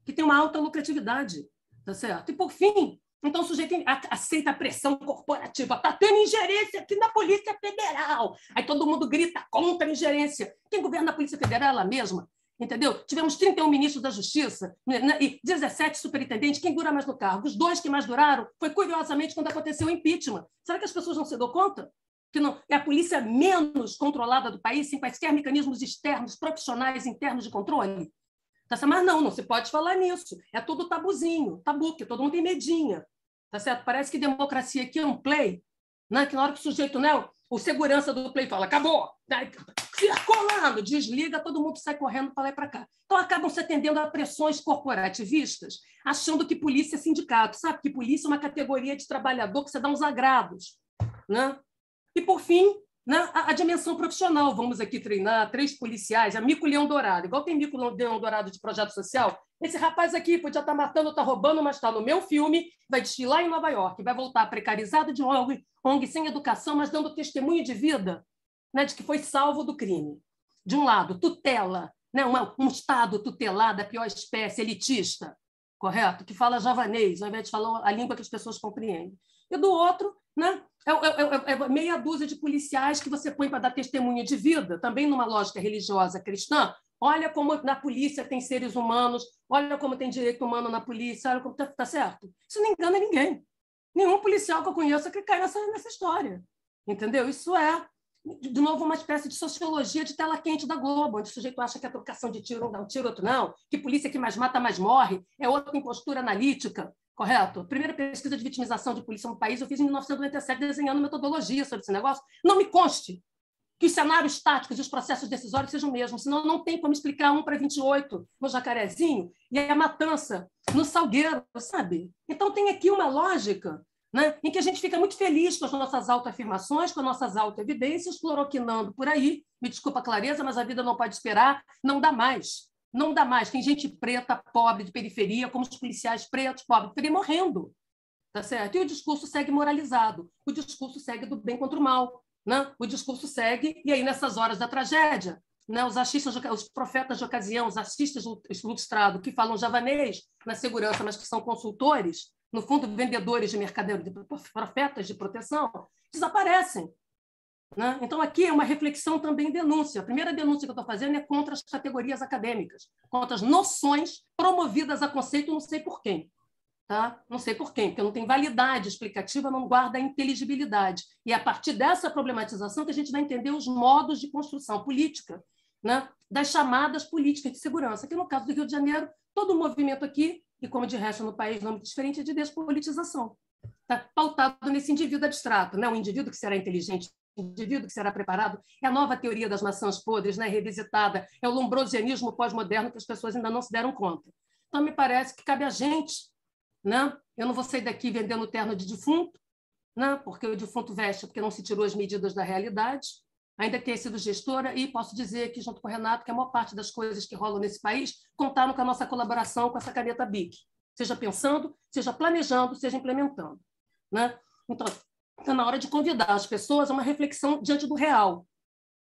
que tem uma alta lucratividade. Tá certo? E, por fim, então o sujeito aceita a pressão corporativa. Está tendo ingerência aqui na Polícia Federal. Aí todo mundo grita contra a ingerência. Quem governa a Polícia Federal é ela mesma. Entendeu? Tivemos 31 ministros da Justiça, né, e 17 superintendentes. Quem dura mais no cargo? Os dois que mais duraram foi, curiosamente, quando aconteceu o impeachment. Será que as pessoas não se dão conta? Que não, é a polícia menos controlada do país, sem quaisquer mecanismos externos, profissionais, internos de controle? Tá certo? Mas não se pode falar nisso. É tudo tabuzinho, tabu, porque todo mundo tem medinha. Tá certo? Parece que democracia aqui é um play, né? Que na hora que o sujeito, né, o segurança do play fala, acabou, circulando, desliga, todo mundo sai correndo para lá e para cá. Então, acabam se atendendo a pressões corporativistas, achando que polícia é sindicato, sabe? Que polícia é uma categoria de trabalhador que você dá uns agrados. Né? E, por fim, né, a dimensão profissional. Vamos aqui treinar 3 policiais, a Mico-Leão Dourado. Igual tem Mico-Leão Dourado de projeto social, esse rapaz aqui podia estar matando, estar roubando, mas está no meu filme, vai desfilar em Nova York, vai voltar precarizado de ONG sem educação, mas dando testemunho de vida, né, de que foi salvo do crime. De um lado, tutela, né, um Estado tutelado, a pior espécie, elitista, correto? Que fala javanês, ao invés de falar a língua que as pessoas compreendem. E do outro, né, é meia dúzia de policiais que você põe para dar testemunho de vida, também numa lógica religiosa cristã. Olha como na polícia tem seres humanos, olha como tem direito humano na polícia, olha como tá certo. Isso não engana ninguém. Nenhum policial que eu conheço que cai nessa história. Entendeu? Isso é, de novo, uma espécie de sociologia de tela quente da Globo, onde o sujeito acha que a trocação de tiro, um dá um tiro, outro não, que polícia que mais mata, mais morre, é outra impostura analítica, correto? A primeira pesquisa de vitimização de polícia no país eu fiz em 1997, desenhando metodologia sobre esse negócio. Não me conste que os cenários táticos e os processos decisórios sejam os mesmos, senão não tem como explicar 1/28 no Jacarezinho e a matança no Salgueiro, sabe? Então tem aqui uma lógica, né, em que a gente fica muito feliz com as nossas autoafirmações, com as nossas autoevidências, cloroquinando por aí, me desculpa a clareza, mas a vida não pode esperar, não dá mais. Não dá mais. Tem gente preta, pobre, de periferia, como os policiais pretos, pobres, estão morrendo. Tá certo? E o discurso segue moralizado, o discurso segue do bem contra o mal. Né? O discurso segue, e aí, nessas horas da tragédia, né, os profetas de ocasião, os artistas ilustrados que falam javanês na segurança, mas que são consultores, no fundo, vendedores de mercadoria, profetas de proteção, desaparecem. Né? Então, aqui é uma reflexão também denúncia. A primeira denúncia que eu estou fazendo é contra as categorias acadêmicas, contra as noções promovidas a conceito, não sei por quem. Tá? Não sei por quem, porque não tem validade explicativa, não guarda inteligibilidade. E é a partir dessa problematização que a gente vai entender os modos de construção política, né, das chamadas políticas de segurança, que no caso do Rio de Janeiro, todo o movimento aqui, e como de resto no país não é muito diferente, é de despolitização. está pautado nesse indivíduo abstrato, né? O indivíduo que será inteligente, o indivíduo que será preparado. É a nova teoria das maçãs podres, né? Revisitada. É o lombrosianismo pós-moderno que as pessoas ainda não se deram conta. Então, me parece que cabe a gente, né? Eu não vou sair daqui vendendo terno de defunto, né? Porque o defunto veste porque não se tirou as medidas da realidade, ainda que tenha sido gestora, e posso dizer que, junto com o Renato, que a maior parte das coisas que rolam nesse país contaram com a nossa colaboração com essa caneta BIC, seja pensando, seja planejando, seja implementando, né? Então, está na hora de convidar as pessoas a uma reflexão diante do real,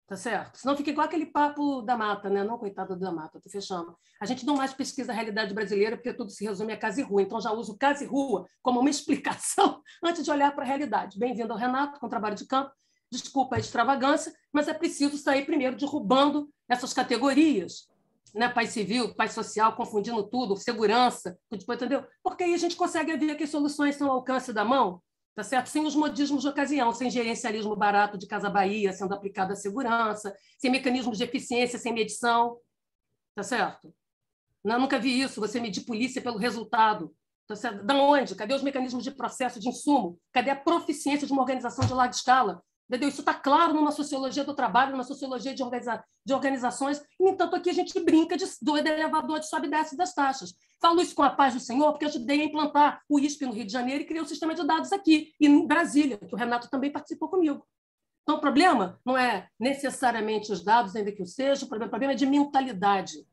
tá certo? Senão fica igual aquele papo da mata, né? Não, coitado da mata, estou fechando. A gente não mais pesquisa a realidade brasileira porque tudo se resume a casa e rua, então já uso casa e rua como uma explicação antes de olhar para a realidade. Bem-vindo ao Renato, com trabalho de campo. Desculpa a extravagância, mas é preciso sair primeiro derrubando essas categorias, né? Paz civil, paz social, confundindo tudo, segurança, entendeu? Porque aí a gente consegue ver que as soluções estão ao alcance da mão, tá certo? Sem os modismos de ocasião, sem gerencialismo barato de Casa Bahia sendo aplicado à segurança, sem mecanismos de eficiência, sem medição, tá certo? Não, nunca vi isso, você medir polícia pelo resultado. Tá certo? Da onde? Cadê os mecanismos de processo de insumo? Cadê a proficiência de uma organização de larga escala? Entendeu? Isso está claro numa sociologia do trabalho, numa sociologia de organizações, e, no entanto, aqui a gente brinca de doido elevador de sobe e desce das taxas. Falo isso com a paz do Senhor, porque eu ajudei a implantar o ISP no Rio de Janeiro e criei um sistema de dados aqui, e em Brasília, que o Renato também participou comigo. Então, o problema não é necessariamente os dados, ainda que o seja, o problema é de mentalidade.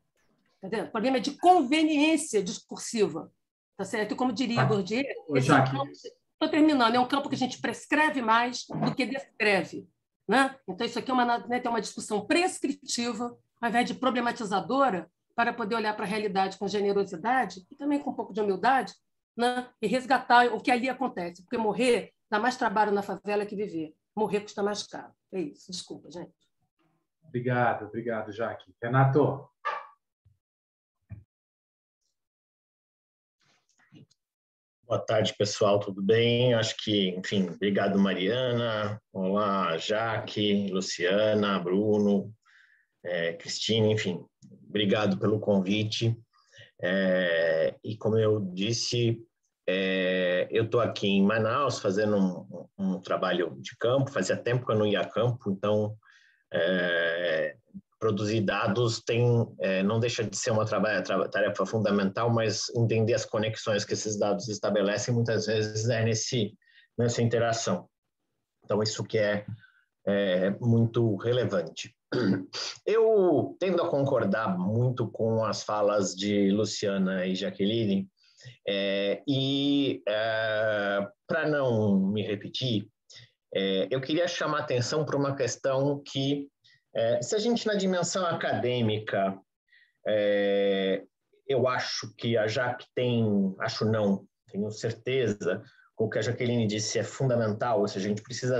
Tá, o problema é de conveniência discursiva. Tá certo? E como diria Bourdieu, estou terminando, é um campo que a gente prescreve mais do que descreve. Né? Então, isso aqui tem uma discussão prescritiva, ao invés de problematizadora, para poder olhar para a realidade com generosidade e também com um pouco de humildade, né? E resgatar o que ali acontece. Porque morrer dá mais trabalho na favela que viver. Morrer custa mais caro. É isso. Desculpa, gente. Obrigado, Jaque. Renato. Boa tarde, pessoal, tudo bem? Acho que, enfim, obrigado, Mariana. Olá, Jaque, Luciana, Bruno, Cristina, enfim, obrigado pelo convite. E como eu disse, eu estou aqui em Manaus fazendo um trabalho de campo, fazia tempo que eu não ia a campo, então produzir dados não deixa de ser uma tarefa fundamental, mas entender as conexões que esses dados estabelecem muitas vezes nessa interação. Então, isso que é muito relevante. Eu tendo a concordar muito com as falas de Luciana e Jaqueline, para não me repetir, eu queria chamar a atenção para uma questão que se a gente, na dimensão acadêmica, eu acho que a Jaque tenho certeza, com o que a Jaqueline disse, é fundamental, ou seja, a gente precisa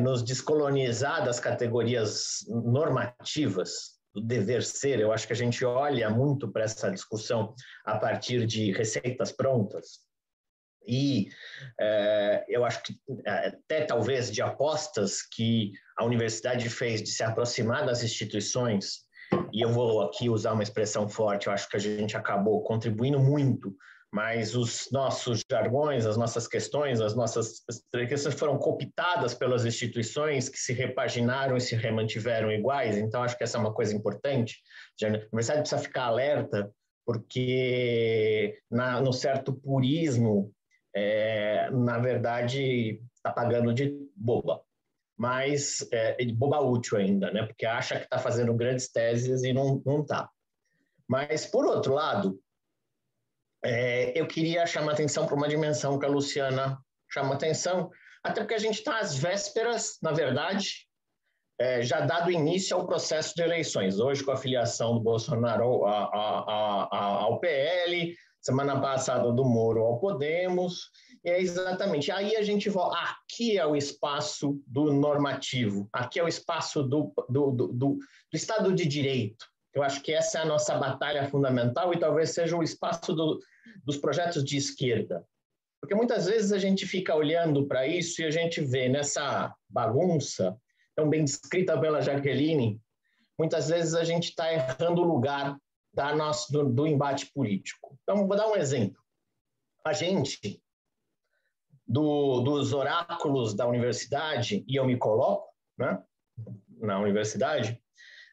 nos descolonizar das categorias normativas do dever ser. Eu acho que a gente olha muito para essa discussão a partir de receitas prontas, e eu acho que até talvez de apostas que a universidade fez de se aproximar das instituições, e eu vou aqui usar uma expressão forte, eu acho que a gente acabou contribuindo muito, mas os nossos jargões, as nossas questões, as nossas questões foram cooptadas pelas instituições que se repaginaram e se remantiveram iguais, então acho que essa é uma coisa importante. A universidade precisa ficar alerta, porque no certo purismo, na verdade, está pagando de boba, mas de boba útil ainda, né? Porque acha que está fazendo grandes teses e não está. Mas, por outro lado, eu queria chamar atenção para uma dimensão que a Luciana chamou atenção, até porque a gente está às vésperas, na verdade, já dado início ao processo de eleições. Hoje, com a filiação do Bolsonaro ao PL, semana passada do Moro ao Podemos, e é exatamente, aí a gente volta, aqui é o espaço do normativo, aqui é o espaço do Estado de Direito. Eu acho que essa é a nossa batalha fundamental e talvez seja o espaço dos projetos de esquerda. Porque muitas vezes a gente fica olhando para isso e a gente vê nessa bagunça, tão bem descrita pela Jaqueline, muitas vezes a gente está errando o lugar do embate político. Então, vou dar um exemplo. A gente dos oráculos da universidade, e eu me coloco, né, na universidade,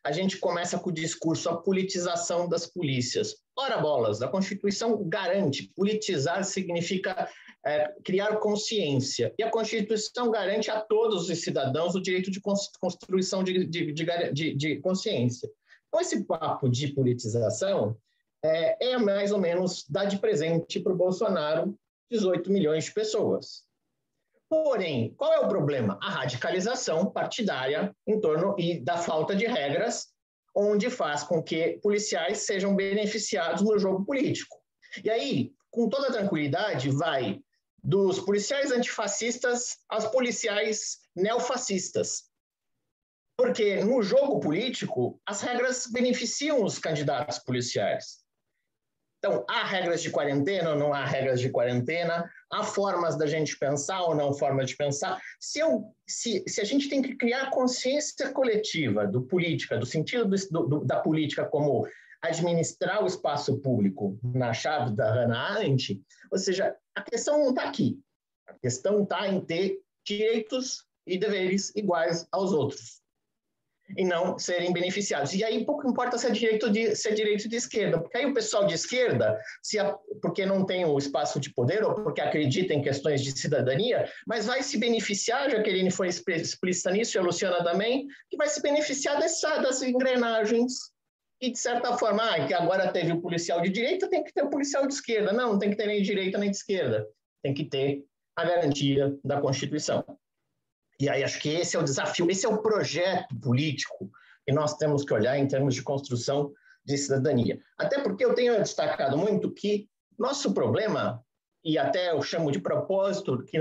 a gente começa com o discurso a politização das polícias. Ora bolas, a Constituição garante, politizar significa criar consciência, e a Constituição garante a todos os cidadãos o direito de construção de consciência. Então, esse papo de politização é mais ou menos dar de presente para o Bolsonaro 18 milhões de pessoas. Porém, qual é o problema? A radicalização partidária em torno da falta de regras, onde faz com que policiais sejam beneficiados no jogo político. E aí, com toda tranquilidade, vai dos policiais antifascistas aos policiais neofascistas. Porque no jogo político, as regras beneficiam os candidatos policiais. Então, há regras de quarentena ou não há regras de quarentena? Há formas da gente pensar ou não formas de pensar? Se a gente tem que criar consciência coletiva do sentido da política como administrar o espaço público na chave da Hannah Arendt, ou seja, a questão não está aqui. A questão está em ter direitos e deveres iguais aos outros e não serem beneficiados. E aí pouco importa se é direito de esquerda, porque aí o pessoal de esquerda, porque não tem o espaço de poder ou porque acredita em questões de cidadania, mas vai se beneficiar, Jaqueline foi explícita nisso, e a Luciana também, que vai se beneficiar das engrenagens. E, de certa forma, que agora teve o policial de direita, tem que ter o policial de esquerda. Não tem que ter nem de direita nem de esquerda. Tem que ter a garantia da Constituição. E aí acho que esse é o desafio, esse é o projeto político que nós temos que olhar em termos de construção de cidadania. Até porque eu tenho destacado muito que nosso problema, e até eu chamo de propósito, que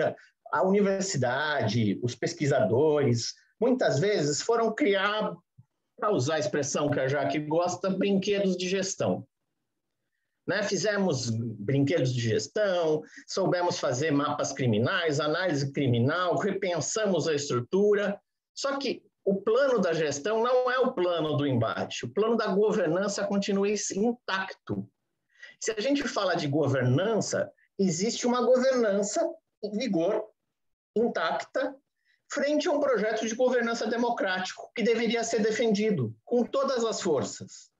a universidade, os pesquisadores, muitas vezes foram criar, para usar a expressão que a Jaque gosta, brinquedos de gestão. Né? Fizemos brinquedos de gestão, soubemos fazer mapas criminais, análise criminal, repensamos a estrutura, só que o plano da gestão não é o plano do embate, o plano da governança continua intacto. Se a gente fala de governança, existe uma governança em vigor, intacta, frente a um projeto de governança democrático que deveria ser defendido com todas as forças.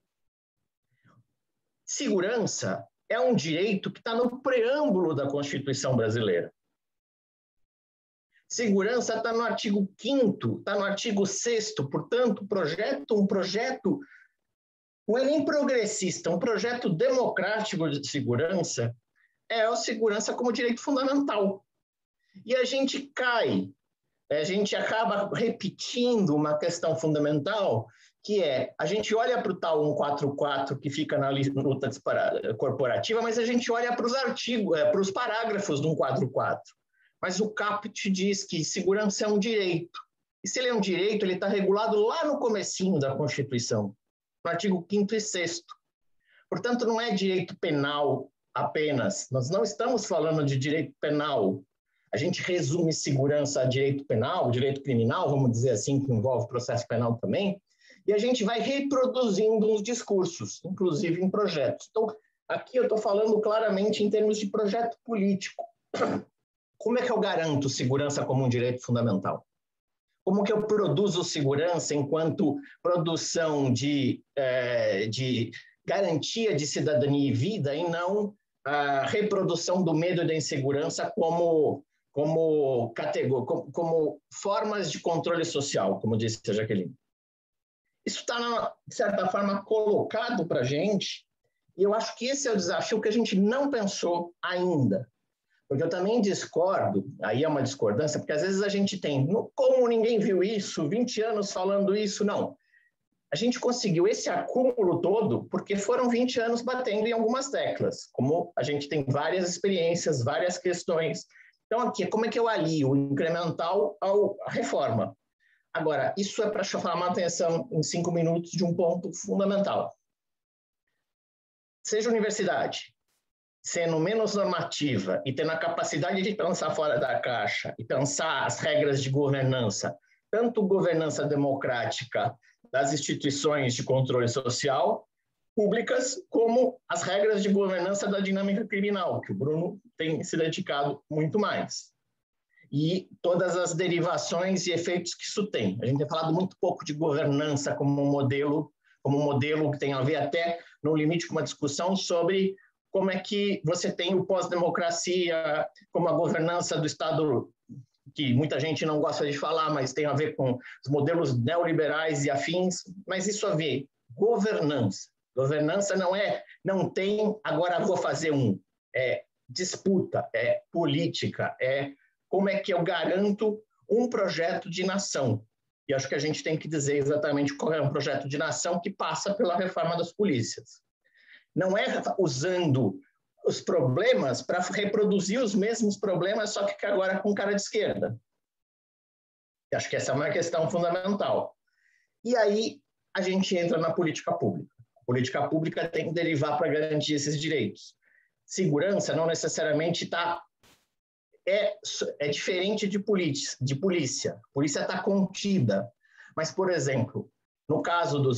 Segurança é um direito que está no preâmbulo da Constituição brasileira. Segurança está no artigo 5º, está no artigo 6º, portanto, um projeto não é nem progressista, um projeto democrático de segurança é a segurança como direito fundamental. E a gente acaba repetindo uma questão fundamental, que é, a gente olha para o tal 144 que fica na luta corporativa, mas a gente olha para os artigos, para os parágrafos do 144. Mas o caput diz que segurança é um direito. E se ele é um direito, ele está regulado lá no comecinho da Constituição, no artigo 5º e 6º. Portanto, não é direito penal apenas. Nós não estamos falando de direito penal. A gente resume segurança a direito penal, direito criminal, vamos dizer assim, que envolve processo penal também, e a gente vai reproduzindo uns discursos, inclusive em projetos. Então, aqui eu estou falando claramente em termos de projeto político. Como é que eu garanto segurança como um direito fundamental? Como que eu produzo segurança enquanto produção de garantia de cidadania e vida, e não a reprodução do medo e da insegurança como formas de controle social, como disse a Jaqueline. Isso está, de certa forma, colocado para a gente, e eu acho que esse é o desafio que a gente não pensou ainda. Porque eu também discordo, aí é uma discordância, porque às vezes a gente tem, como ninguém viu isso, 20 anos falando isso, não. A gente conseguiu esse acúmulo todo porque foram 20 anos batendo em algumas teclas, como a gente tem várias experiências, várias questões. Então, aqui, como é que eu alio o incremental à reforma? Agora, isso é para chamar a atenção em 5 minutos de um ponto fundamental. Seja universidade, sendo menos normativa e tendo a capacidade de pensar fora da caixa e pensar as regras de governança, tanto governança democrática das instituições de controle social públicas, como as regras de governança da dinâmica criminal, que o Bruno tem se dedicado muito mais. e todas as derivações e efeitos que isso tem. A gente tem falado muito pouco de governança como um modelo que tem a ver até, no limite, com uma discussão sobre como é que você tem o pós-democracia, como a governança do Estado, que muita gente não gosta de falar, mas tem a ver com os modelos neoliberais e afins, mas isso a ver, governança. Governança não tem, agora vou fazer é disputa, é política, é como é que eu garanto um projeto de nação. E acho que a gente tem que dizer exatamente qual é um projeto de nação que passa pela reforma das polícias. Não é usando os problemas para reproduzir os mesmos problemas, só que agora com cara de esquerda. E acho que essa é uma questão fundamental. E aí a gente entra na política pública. A política pública tem que derivar para garantir esses direitos. Segurança não necessariamente é diferente de polícia. A polícia está contida. Mas, por exemplo, no caso do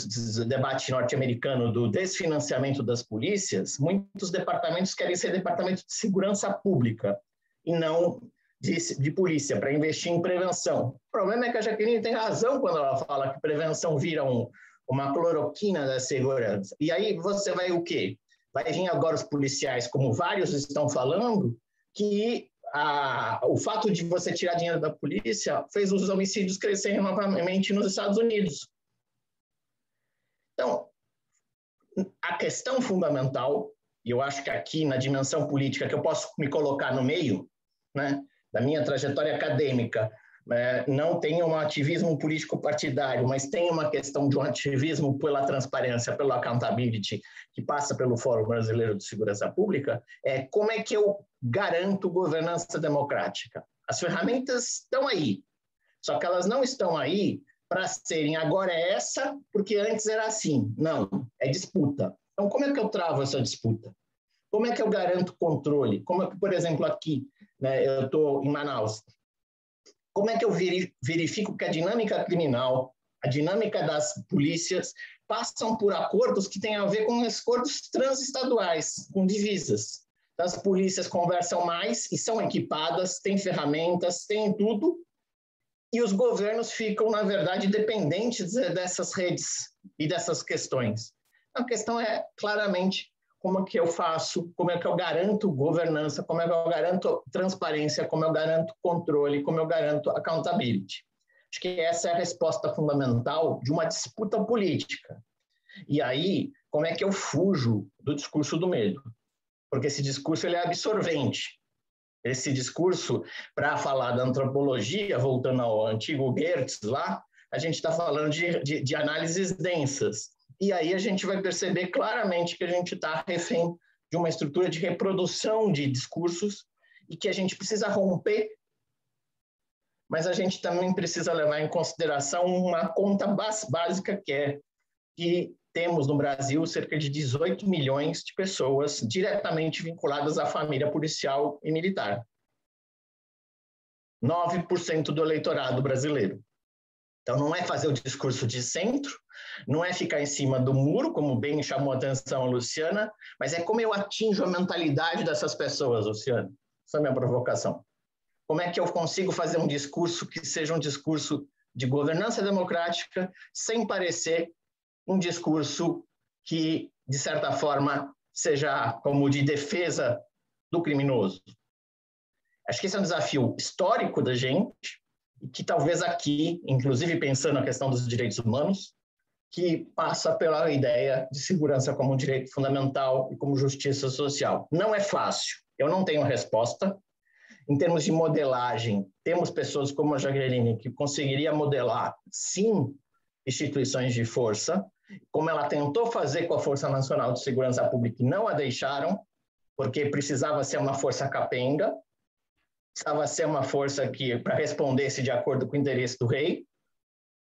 debate norte-americano do desfinanciamento das polícias, muitos departamentos querem ser departamentos de segurança pública e não de polícia, para investir em prevenção. O problema é que a Jaqueline tem razão quando ela fala que prevenção vira uma cloroquina da segurança. E aí você vai o quê? Vai vir agora os policiais, como vários estão falando, que o fato de você tirar dinheiro da polícia fez os homicídios crescerem novamente nos Estados Unidos. Então, a questão fundamental, e eu acho que aqui na dimensão política, que eu posso me colocar no meio, né, da minha trajetória acadêmica, não tem um ativismo político partidário, mas tem uma questão de um ativismo pela transparência, pelo accountability, que passa pelo Fórum Brasileiro de Segurança Pública, como é que eu garanto governança democrática? As ferramentas estão aí, só que elas não estão aí para serem agora é essa, porque antes era assim. Não, é disputa. Então, como é que eu travo essa disputa? Como é que eu garanto controle? Como é que, por exemplo, aqui, né, eu estou em Manaus, como é que eu verifico que a dinâmica criminal, a dinâmica das polícias, passam por acordos que têm a ver com acordos transestaduais, com divisas. Então, as polícias conversam mais e são equipadas, têm ferramentas, têm tudo, e os governos ficam, na verdade, dependentes dessas redes e dessas questões. A questão é, claramente, como é que eu faço, como é que eu garanto governança, como é que eu garanto transparência, como eu garanto controle, como eu garanto accountability. Acho que essa é a resposta fundamental de uma disputa política. E aí, como é que eu fujo do discurso do medo? Porque esse discurso ele é absorvente. Esse discurso, para falar da antropologia, voltando ao antigo Geertz lá, a gente está falando de análises densas. E aí a gente vai perceber claramente que a gente está refém de uma estrutura de reprodução de discursos e que a gente precisa romper, mas a gente também precisa levar em consideração uma conta básica que temos no Brasil cerca de 18 milhões de pessoas diretamente vinculadas à família policial e militar. 9% do eleitorado brasileiro. Então, não é fazer o discurso de centro, não é ficar em cima do muro, como bem chamou a atenção a Luciana, mas é como eu atinjo a mentalidade dessas pessoas, Luciana. Essa é a minha provocação. Como é que eu consigo fazer um discurso que seja um discurso de governança democrática, sem parecer um discurso que, de certa forma, seja como de defesa do criminoso? Acho que esse é um desafio histórico da gente, e que talvez aqui, inclusive pensando na questão dos direitos humanos, que passa pela ideia de segurança como um direito fundamental e como justiça social. Não é fácil, eu não tenho resposta. Em termos de modelagem, temos pessoas como a Jaqueline que conseguiria modelar, sim, instituições de força, como ela tentou fazer com a Força Nacional de Segurança Pública e não a deixaram, porque precisava ser uma força capenga, precisava ser uma força que para respondesse de acordo com o interesse do rei.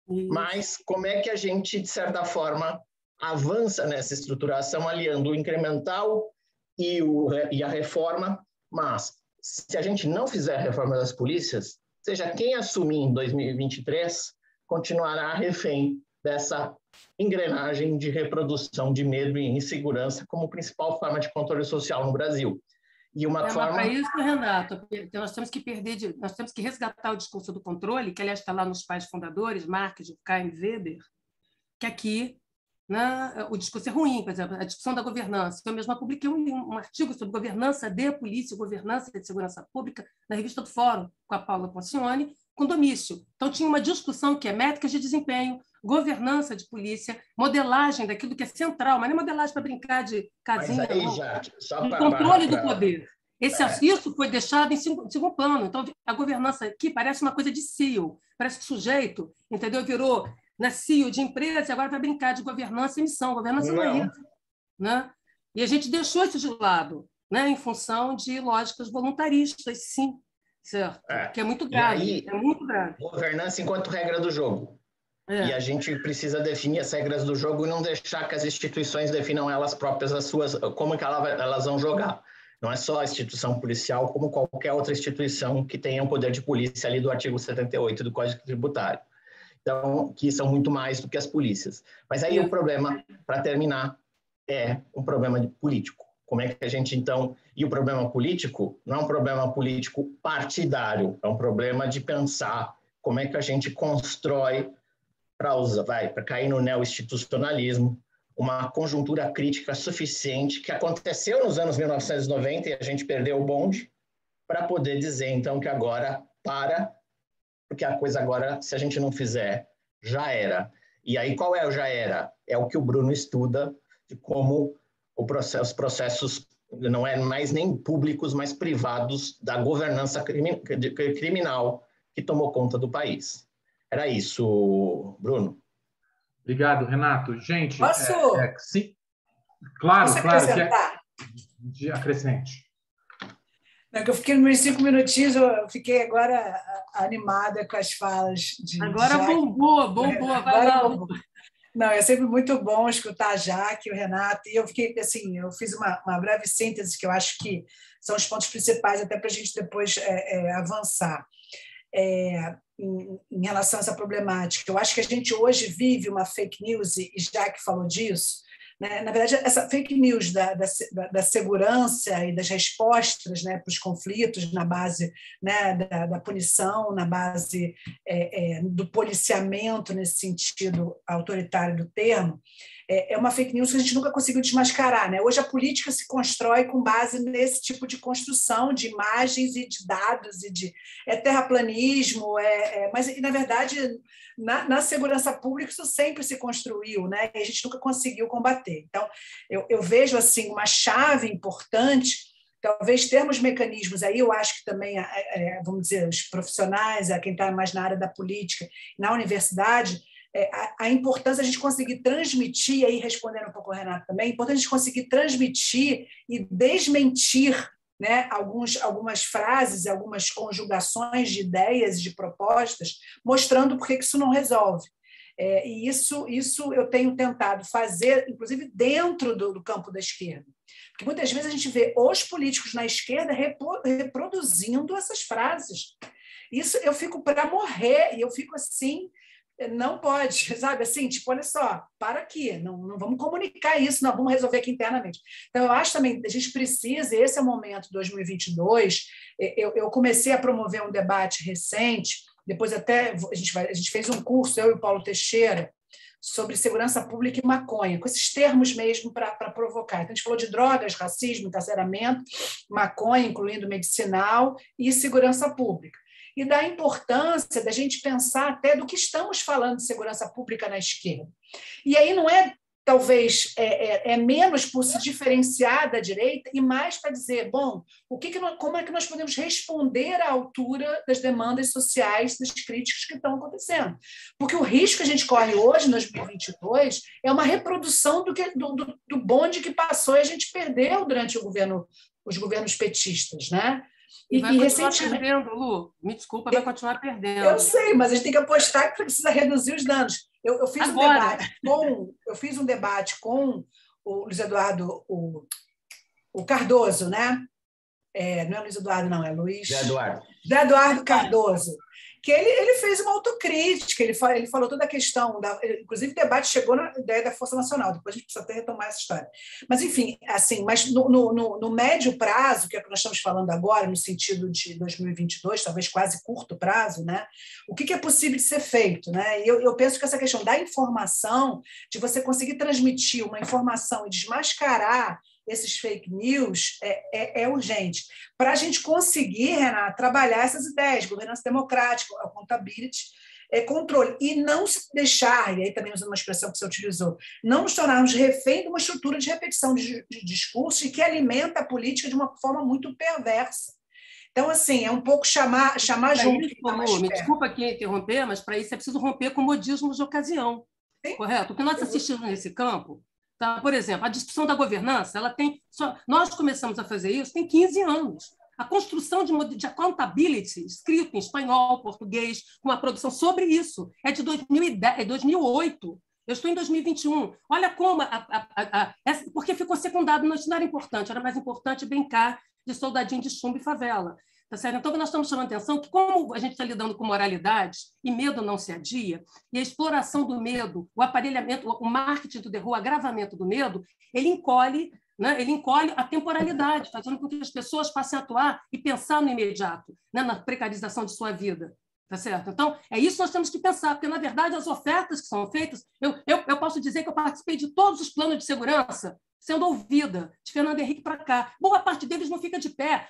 Mas como é que a gente, de certa forma, avança nessa estruturação, aliando o incremental e a reforma? Mas, se a gente não fizer a reforma das polícias, seja quem assumir em 2023, continuará refém dessa engrenagem de reprodução de medo e insegurança como principal forma de controle social no Brasil. E uma forma... Para isso, Renato, nós temos que nós temos que resgatar o discurso do controle, que aliás está lá nos pais fundadores, Marx, Durkheim, Weber, que aqui, né, o discurso é ruim, por exemplo, a discussão da governança. Eu mesma publiquei um artigo sobre governança de polícia, governança de segurança pública, na revista do Fórum, com a Paula Poncione, com Domício. Então, tinha uma discussão que é métricas de desempenho, governança de polícia, modelagem daquilo que é central, mas não é modelagem para brincar de casinha, aí, não. Já, só O controle do poder. Isso foi deixado em segundo plano. Então, a governança aqui parece uma coisa de CEO, parece que o sujeito, entendeu? Virou CEO de empresa e agora vai brincar de governança e missão. Governança não é isso. Né? E a gente deixou isso de lado, né? Em função de lógicas voluntaristas, sim, certo? Que é muito grave. Aí, é muito grave. Governança enquanto regra do jogo. E a gente precisa definir as regras do jogo e não deixar que as instituições definam elas próprias como que elas vão jogar. Não é só a instituição policial, como qualquer outra instituição que tenha um poder de polícia ali do artigo 78 do Código Tributário. Então, que são muito mais do que as polícias. Mas aí o problema, para terminar, é um problema político. Como é que a gente, então... E o problema político não é um problema político partidário, é um problema de pensar como é que a gente constrói para cair no neo-institucionalismo, uma conjuntura crítica suficiente que aconteceu nos anos 1990 e a gente perdeu o bonde, para poder dizer, então, que agora porque a coisa agora, se a gente não fizer, já era. E aí, qual é o já era? É o que o Bruno estuda, de como os processos não é mais nem públicos, mas privados da governança criminal que tomou conta do país. Era isso, Bruno. Obrigado, Renato. Gente, posso? Sim. Claro, posso acrescentar? Acrescente. Não, que eu fiquei nos meus 5 minutinhos, eu fiquei agora animada com as falas de Agora Jaque. bombou. Agora bombou. Não, é sempre muito bom escutar a Jaque e o Renato, e eu fiquei assim, eu fiz uma breve síntese que eu acho que são os pontos principais até para a gente depois avançar. Em relação a essa problemática. Eu acho que a gente hoje vive uma fake news, e Jaque falou disso, né? Na verdade, essa fake news da segurança e das respostas, né, para os conflitos na base, né, da punição, na base do policiamento, nesse sentido autoritário do termo, é uma fake news que a gente nunca conseguiu desmascarar. Né? Hoje a política se constrói com base nesse tipo de construção de imagens e de dados, e de terraplanismo, mas, na verdade, na segurança pública isso sempre se construiu, né? E a gente nunca conseguiu combater. Então, eu vejo assim, uma chave importante, talvez termos mecanismos, aí eu acho que também, vamos dizer, os profissionais, quem está mais na área da política, na universidade, a importância de a gente conseguir transmitir, aí respondendo um pouco ao Renato também, a importância de a gente conseguir transmitir e desmentir, né, algumas frases, algumas conjugações de ideias, de propostas, mostrando por que isso não resolve. E isso eu tenho tentado fazer, inclusive dentro do campo da esquerda. Porque muitas vezes a gente vê os políticos na esquerda reproduzindo essas frases. Isso eu fico para morrer, e eu fico assim... Não pode, sabe? Assim, tipo, olha só, para aqui, não vamos comunicar isso, não, vamos resolver aqui internamente. Então, eu acho também que a gente precisa, esse é o momento, 2022, eu comecei a promover um debate recente, depois até a gente fez um curso, eu e o Paulo Teixeira, sobre segurança pública e maconha, com esses termos mesmo para provocar. Então, a gente falou de drogas, racismo, encarceramento, maconha, incluindo medicinal, e segurança pública. E da importância da gente pensar até do que estamos falando de segurança pública na esquerda. E aí não é, talvez, menos por se diferenciar da direita e mais para dizer, bom, como é que nós podemos responder à altura das demandas sociais, das críticas que estão acontecendo. Porque o risco que a gente corre hoje, em 2022, é uma reprodução do bonde que passou e a gente perdeu durante os governos petistas, né? E vai continuar perdendo, Lu. Me desculpa, vai continuar perdendo. Eu sei, mas a gente tem que apostar que precisa reduzir os danos. Eu fiz um debate com o Luiz Eduardo o Cardoso, né? Não é Luiz Eduardo, não, é Luiz... Zé Eduardo. Zé Eduardo Cardoso. que ele fez uma autocrítica, ele falou toda a questão, inclusive o debate chegou na ideia da Força Nacional, depois a gente precisa até retomar essa história. Mas, enfim, assim, mas no médio prazo, que é o que nós estamos falando agora, no sentido de 2022, talvez quase curto prazo, né? O que é possível de ser feito? Né? E eu penso que essa questão da informação, de você conseguir transmitir uma informação e desmascarar esses fake news é urgente. Para a gente conseguir, Renata, trabalhar essas ideias, governança democrática, accountability, controle, e não se deixar, e aí também usando uma expressão que você utilizou, não nos tornarmos refém de uma estrutura de repetição de discurso e que alimenta a política de uma forma muito perversa. Então, assim, é um pouco chamar junto. Me desculpa aqui interromper, mas para isso é preciso romper com modismos de ocasião. Sim. Correto? O que nós assistimos nesse campo, tá? Por exemplo, a discussão da governança, nós começamos a fazer isso tem 15 anos. A construção de accountability, escrito em espanhol, português, com uma produção sobre isso, é de 2008. Eu estou em 2021. Olha como... porque ficou secundado, não era importante, era mais importante brincar de soldadinho de chumbo e favela. Tá certo? Então, nós estamos chamando a atenção que, como a gente está lidando com moralidade, e medo não se adia, e a exploração do medo, o aparelhamento, o marketing do terror, o agravamento do medo, ele encolhe, né? Ele encolhe a temporalidade, fazendo com que as pessoas passem a atuar e pensar no imediato, né? Na precarização de sua vida. Tá certo? Então, é isso que nós temos que pensar, porque, na verdade, as ofertas que são feitas... Eu posso dizer que eu participei de todos os planos de segurança sendo ouvida, de Fernando Henrique para cá. Boa parte deles não fica de pé.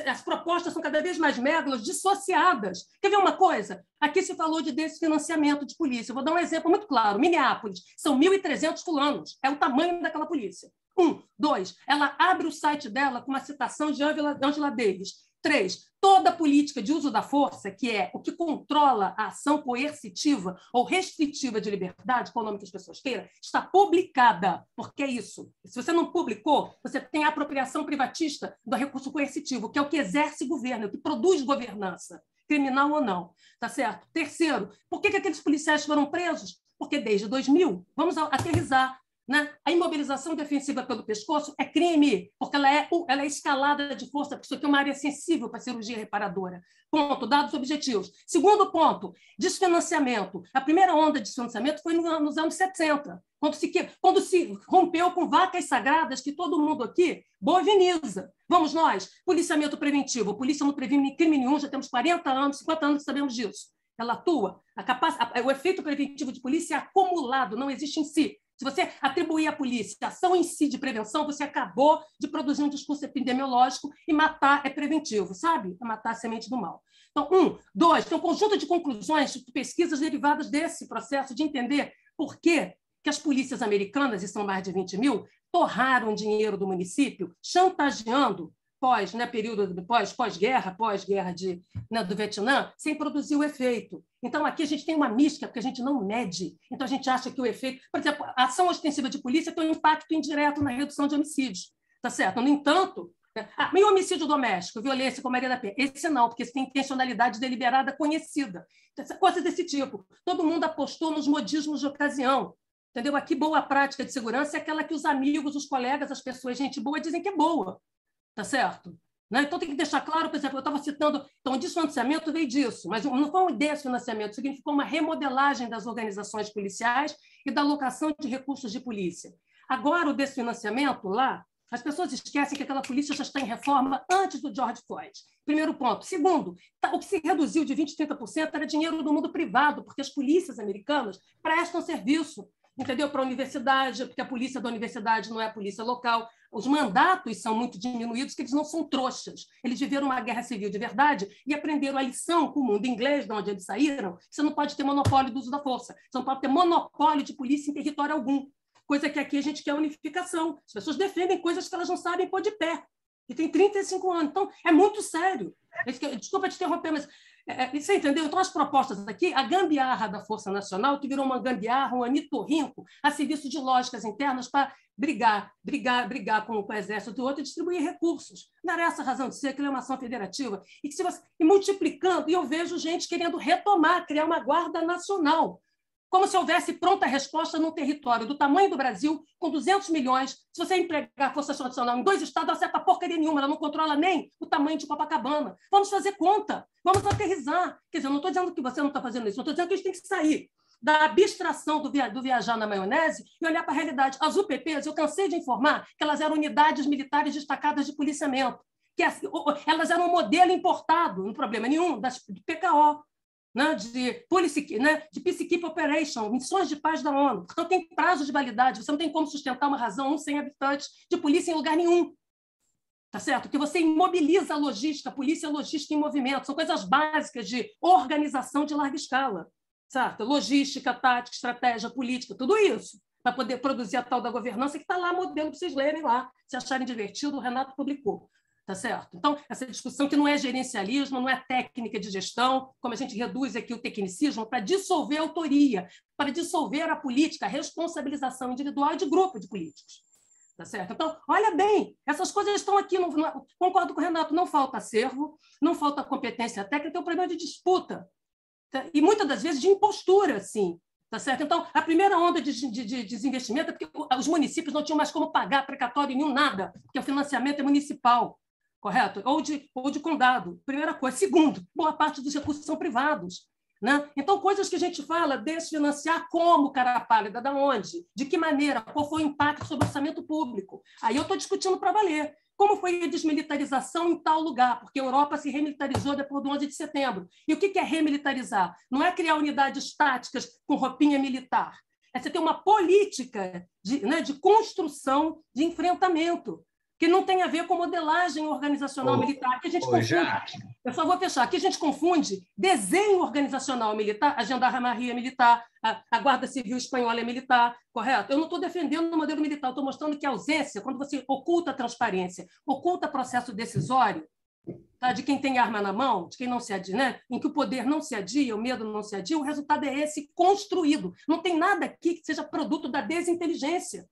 As propostas são cada vez mais megalomas, dissociadas. Quer ver uma coisa? Aqui se falou de desfinanciamento de polícia. Eu vou dar um exemplo muito claro. Minneapolis, são 1.300 fulanos. É o tamanho daquela polícia. 1. 2. Ela abre o site dela com uma citação de Angela Davis. 3. Toda política de uso da força, que é o que controla a ação coercitiva ou restritiva de liberdade, qual o nome que as pessoas queiram, está publicada, porque é isso. Se você não publicou, você tem a apropriação privatista do recurso coercitivo, que é o que exerce governo, o que produz governança, criminal ou não. Tá certo? Terceiro, por que aqueles policiais foram presos? Porque desde 2000, vamos aterrissar, né? A imobilização defensiva pelo pescoço é crime, porque ela é escalada de força, porque isso aqui é uma área sensível para a cirurgia reparadora. Ponto, dados objetivos. Segundo ponto, desfinanciamento. A primeira onda de desfinanciamento foi nos anos 70, quando se rompeu com vacas sagradas que todo mundo aqui boviniza. Vamos nós, policiamento preventivo. A polícia não previne crime nenhum, já temos 40 anos, 50 anos que sabemos disso. Ela atua. O efeito preventivo de polícia é acumulado, não existe em si. Se você atribuir à polícia a ação em si de prevenção, você acabou de produzir um discurso epidemiológico e matar é preventivo, sabe? É matar a semente do mal. Então, 1. 2. Tem um conjunto de conclusões, de pesquisas derivadas desse processo de entender por que as polícias americanas, e são mais de 20 mil, torraram dinheiro do município, chantageando pós-guerra do Vietnã, sem produzir o efeito. Então, aqui a gente tem uma mística, porque a gente não mede. Então, a gente acha que o efeito... Por exemplo, a ação ostensiva de polícia tem um impacto indireto na redução de homicídios. Tá certo? No entanto, e o homicídio doméstico, violência com Maria da Penha? Esse não, porque esse tem intencionalidade deliberada conhecida. Coisas desse tipo. Todo mundo apostou nos modismos de ocasião. Entendeu? Aqui, boa prática de segurança é aquela que os amigos, os colegas, as pessoas, gente boa, dizem que é boa. Tá certo? Né? Então, tem que deixar claro, por exemplo, eu estava citando, então, o desfinanciamento veio disso, mas não foi um desfinanciamento, significou uma remodelagem das organizações policiais e da alocação de recursos de polícia. Agora, o desfinanciamento lá, as pessoas esquecem que aquela polícia já está em reforma antes do George Floyd. Primeiro ponto. Segundo, o que se reduziu de 20% a 30% era dinheiro do mundo privado, porque as polícias americanas prestam serviço, entendeu? Para a universidade, porque a polícia da universidade não é a polícia local. Os mandatos são muito diminuídos, porque eles não são trouxas. Eles viveram uma guerra civil de verdade e aprenderam a lição com o mundo inglês, de onde eles saíram. Você não pode ter monopólio do uso da força. Você não pode ter monopólio de polícia em território algum. Coisa que aqui a gente quer unificação. As pessoas defendem coisas que elas não sabem pôr de pé. E tem 35 anos. Então, é muito sério. Desculpa te interromper, mas... você entendeu? Então, as propostas aqui, a gambiarra da Força Nacional, que virou uma gambiarra, um anitorrinco, a serviço de lógicas internas para brigar com o exército do outro e distribuir recursos. Não era essa a razão de ser, que é uma ação federativa. E multiplicando, e eu vejo gente querendo retomar, criar uma guarda nacional. como se houvesse pronta resposta num território do tamanho do Brasil, com 200 milhões. Se você empregar a Força Nacional em 2 estados, ela acerta porcaria nenhuma, ela não controla nem o tamanho de Copacabana. Vamos fazer conta, vamos aterrissar. Quer dizer, eu não estou dizendo que você não está fazendo isso, eu estou dizendo que a gente tem que sair da abstração do viajar na maionese e olhar para a realidade. As UPPs, eu cansei de informar que elas eram unidades militares destacadas de policiamento, que elas eram um modelo importado, não problema nenhum, das PKO, né, de Peacekeeping Operation, missões de paz da ONU. Não tem prazo de validade, você não tem como sustentar uma razão 100 habitantes de polícia em lugar nenhum. Tá certo? Porque você imobiliza a logística, a polícia é logística em movimento, são coisas básicas de organização de larga escala. Certo? Logística, tática, estratégia, política, tudo isso, para poder produzir a tal da governança que está lá, modelo para vocês lerem lá, se acharem divertido, o Renato publicou. Tá certo? Então, essa discussão que não é gerencialismo, não é técnica de gestão, como a gente reduz aqui o tecnicismo, para dissolver a autoria, para dissolver a política, a responsabilização individual e de grupo de políticos. Tá certo? Então, olha bem, essas coisas estão aqui, concordo com o Renato, não falta acervo, não falta competência técnica, tem um problema de disputa, tá? E muitas das vezes de impostura, sim. Tá certo? Então, a primeira onda de desinvestimento é porque os municípios não tinham mais como pagar precatório nenhum, nada, porque o financiamento é municipal. Correto? Ou de condado, primeira coisa. Segundo, boa parte dos recursos são privados. Né? Então, coisas que a gente fala, desfinanciar como, cara pálida, da onde, de que maneira, qual foi o impacto sobre o orçamento público. Aí eu estou discutindo para valer. Como foi a desmilitarização em tal lugar? Porque a Europa se remilitarizou depois do 11 de setembro. E o que é remilitarizar? Não é criar unidades táticas com roupinha militar. É você ter uma política de construção de enfrentamento, que não tem a ver com modelagem organizacional militar. Que a gente confunde. Eu só vou fechar. Aqui a gente confunde desenho organizacional militar, a Gendarmeria militar, a Guarda Civil Espanhola é militar, correto? Eu não estou defendendo o modelo militar, eu estou mostrando que a ausência, quando você oculta a transparência, oculta processo decisório, tá, de quem tem arma na mão, de quem não se adia, né? Em que o poder não se adia, o medo não se adia, o resultado é esse construído. Não tem nada aqui que seja produto da desinteligência.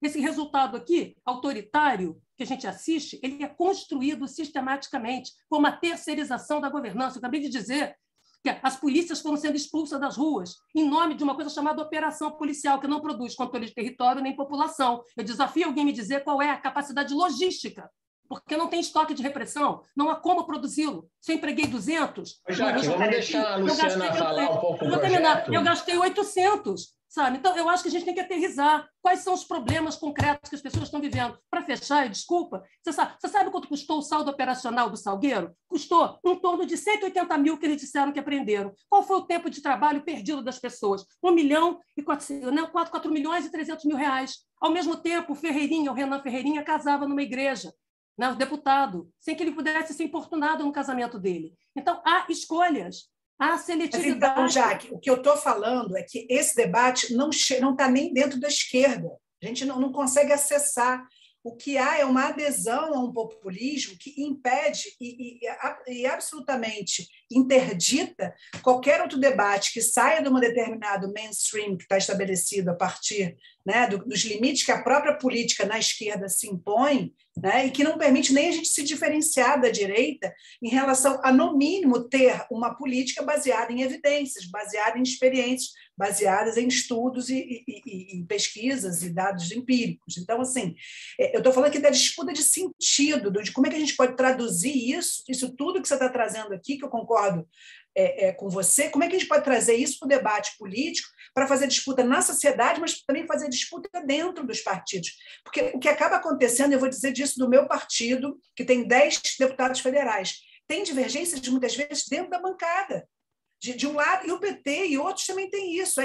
Esse resultado aqui, autoritário, que a gente assiste, ele é construído sistematicamente com uma terceirização da governança. Eu acabei de dizer que as polícias foram sendo expulsas das ruas em nome de uma coisa chamada operação policial, que não produz controle de território nem população. Eu desafio alguém a me dizer qual é a capacidade logística, porque não tem estoque de repressão, não há como produzi-lo. Se eu empreguei 200... Jaque, vamos deixar a Luciana falar um pouco do projeto. Eu gastei 800. Sabe? Então, eu acho que a gente tem que aterrissar quais são os problemas concretos que as pessoas estão vivendo. Para fechar, e desculpa, você sabe quanto custou o saldo operacional do Salgueiro? Custou em torno de 180 mil que eles disseram que apreenderam. Qual foi o tempo de trabalho perdido das pessoas? 4 milhões e 300 mil reais. Ao mesmo tempo, o Renan Ferreirinha, casava numa igreja, né, o deputado, sem que ele pudesse ser importunado no casamento dele. Então, há escolhas. A seletividade. Mas então, Jaque, o que eu estou falando é que esse debate não está nem dentro da esquerda. A gente não consegue acessar. O que há é uma adesão a um populismo que impede e absolutamente interdita qualquer outro debate que saia de um determinado mainstream que está estabelecido a partir, né, dos limites que a própria política na esquerda se impõe, né, e que não permite nem a gente se diferenciar da direita em relação a, no mínimo, ter uma política baseada em evidências, baseada em experiências, baseadas em estudos e pesquisas e dados empíricos. Então, assim, eu estou falando aqui da disputa de sentido, de como é que a gente pode traduzir isso tudo que você está trazendo aqui, que eu concordo com você, como é que a gente pode trazer isso para o debate político para fazer disputa na sociedade, mas também fazer disputa dentro dos partidos. Porque o que acaba acontecendo, eu vou dizer disso do meu partido, que tem 10 deputados federais, tem divergências muitas vezes dentro da bancada. De um lado, e o PT e outros também têm isso.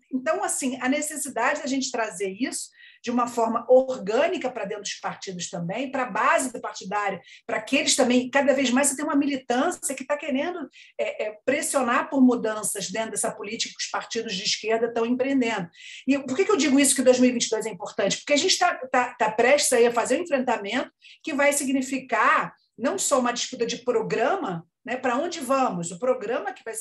Então, assim, a necessidade da gente trazer isso de uma forma orgânica para dentro dos partidos também, para a base do partidário, para que eles também, cada vez mais, você tem uma militância que está querendo pressionar por mudanças dentro dessa política que os partidos de esquerda estão empreendendo. E por que eu digo isso que 2022 é importante? Porque a gente está prestes a fazer um enfrentamento que vai significar não só uma disputa de programa, né, para onde vamos, o programa que vai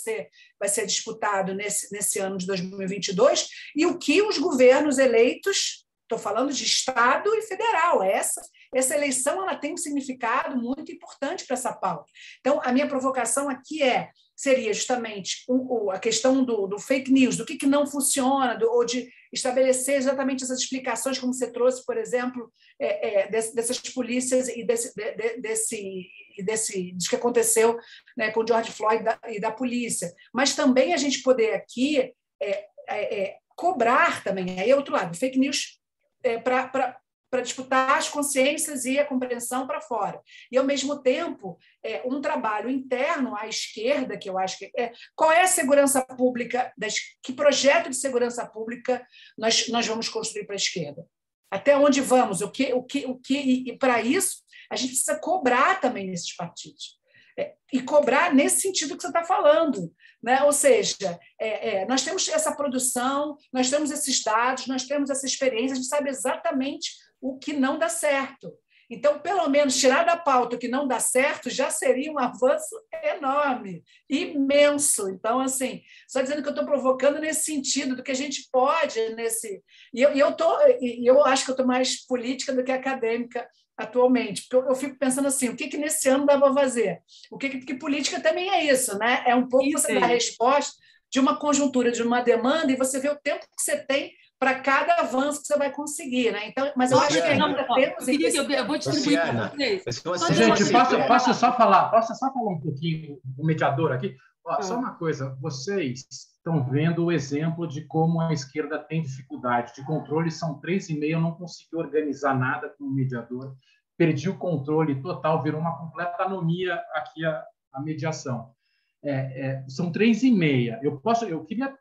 ser disputado nesse ano de 2022 e o que os governos eleitos, estou falando de Estado e federal, essa eleição ela tem um significado muito importante para essa pauta. Então, a minha provocação aqui é seria justamente a questão do fake news, do que não funciona, ou de estabelecer exatamente essas explicações, como você trouxe, por exemplo, dessas polícias e disso que aconteceu, né, com o George Floyd e da polícia. Mas também a gente poder aqui cobrar também, aí é outro lado, fake news para disputar as consciências e a compreensão para fora. E, ao mesmo tempo, um trabalho interno à esquerda, que eu acho que qual é a segurança pública, que projeto de segurança pública nós vamos construir para a esquerda? Até onde vamos? E para isso, a gente precisa cobrar também nesses partidos. E cobrar nesse sentido que você está falando. Né? Ou seja, nós temos essa produção, nós temos esses dados, nós temos essa experiência, a gente sabe exatamente o que não dá certo. Então, pelo menos, tirar da pauta o que não dá certo já seria um avanço enorme, imenso. Então, assim, só dizendo que eu estou provocando nesse sentido, do que a gente pode nesse... E eu acho que eu estou mais política do que acadêmica atualmente, porque eu fico pensando assim, o que nesse ano dá para fazer? Porque política também é isso, né? É um pouco você dar a resposta de uma conjuntura, de uma demanda, e você vê o tempo que você tem para cada avanço que você vai conseguir, né? Então, mas eu acho que ainda temos... Eu vou distribuir para vocês. Gente, posso só falar um pouquinho, o mediador aqui? Só uma coisa, vocês estão vendo o exemplo de como a esquerda tem dificuldade de controle, são 3,5, eu não consegui organizar nada com o mediador, perdi o controle total, virou uma completa anomia aqui a mediação. São 3,5. Eu queria,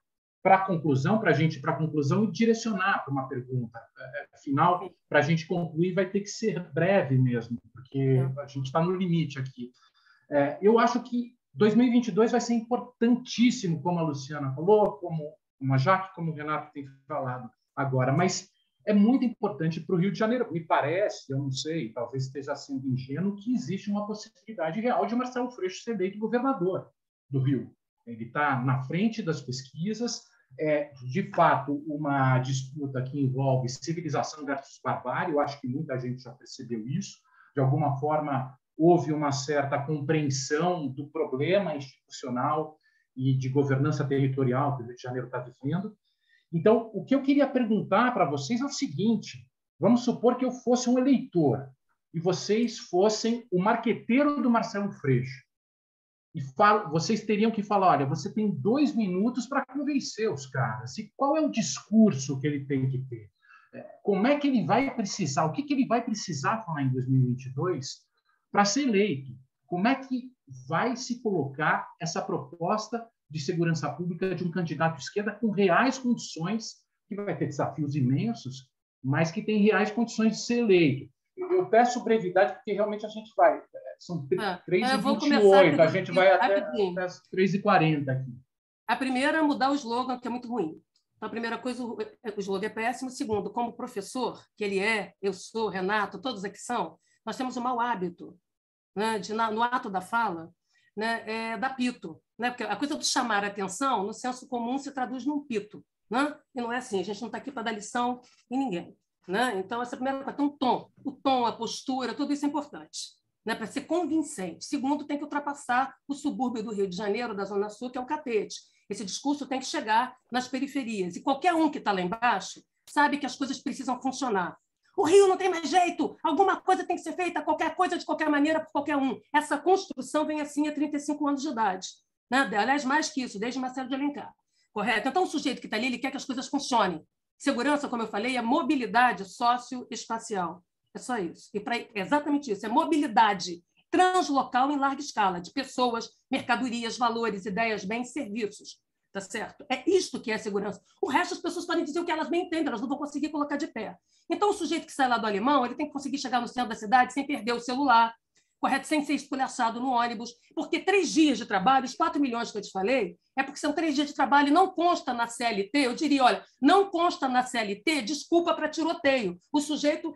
para a conclusão, para a gente ir para a conclusão e direcionar para uma pergunta final, para a gente concluir, vai ter que ser breve mesmo, porque a gente está no limite aqui. Eu acho que 2022 vai ser importantíssimo, como a Luciana falou, como a Jaque, como o Renato tem falado agora, mas é muito importante para o Rio de Janeiro. Me parece, eu não sei, talvez esteja sendo ingênuo, que existe uma possibilidade real de Marcelo Freixo ser eleito governador do Rio. Ele está na frente das pesquisas, de fato, uma disputa que envolve civilização versus barbárie, eu acho que muita gente já percebeu isso, de alguma forma houve uma certa compreensão do problema institucional e de governança territorial que o Rio de Janeiro está vivendo. Então, o que eu queria perguntar para vocês é o seguinte, vamos supor que eu fosse um eleitor e vocês fossem o marqueteiro do Marcelo Freixo. E vocês teriam que falar, olha, você tem 2 minutos para convencer os caras. E qual é o discurso que ele tem que ter? Como é que ele vai precisar? O que ele vai precisar falar em 2022 para ser eleito? Como é que vai se colocar essa proposta de segurança pública de um candidato de esquerda com reais condições, que vai ter desafios imensos, mas que tem reais condições de ser eleito? Eu peço brevidade, porque realmente a gente vai... São 3h28, a gente vai até as 3h40 aqui. A primeira é mudar o slogan, que é muito ruim. Então, a primeira coisa, o slogan é péssimo. Segundo, como professor, que ele eu sou, Renato, todos aqui são, nós temos um mau hábito, né, no ato da fala, né, dar pito. Né, porque a coisa de chamar a atenção, no senso comum, se traduz num pito. Né? E não é assim, a gente não está aqui para dar lição em ninguém. Né? Então, essa primeira coisa, tem um tom. O tom, a postura, tudo isso é importante. Né, para ser convincente. Segundo, tem que ultrapassar o subúrbio do Rio de Janeiro, da Zona Sul, que é o catete. Esse discurso tem que chegar nas periferias. E qualquer um que está lá embaixo sabe que as coisas precisam funcionar. O Rio não tem mais jeito, alguma coisa tem que ser feita, qualquer coisa, de qualquer maneira, por qualquer um. Essa construção vem assim há 35 anos de idade. Né? Aliás, mais que isso, desde Marcelo de Alencar. Correto? Então, o sujeito que está ali, ele quer que as coisas funcionem. Segurança, como eu falei, é mobilidade socioespacial. É só isso. E exatamente isso. É mobilidade translocal em larga escala, de pessoas, mercadorias, valores, ideias, bens, serviços. Tá certo? É isto que é segurança. O resto, as pessoas podem dizer o que elas bem entendem, elas não vão conseguir colocar de pé. Então, o sujeito que sai lá do Alemão, ele tem que conseguir chegar no centro da cidade sem perder o celular, correto? Sem ser esculachado no ônibus, porque 3 dias de trabalho, os 4 milhões que eu te falei, é porque são 3 dias de trabalho e não consta na CLT. Eu diria, olha, não consta na CLT, desculpa para tiroteio. O sujeito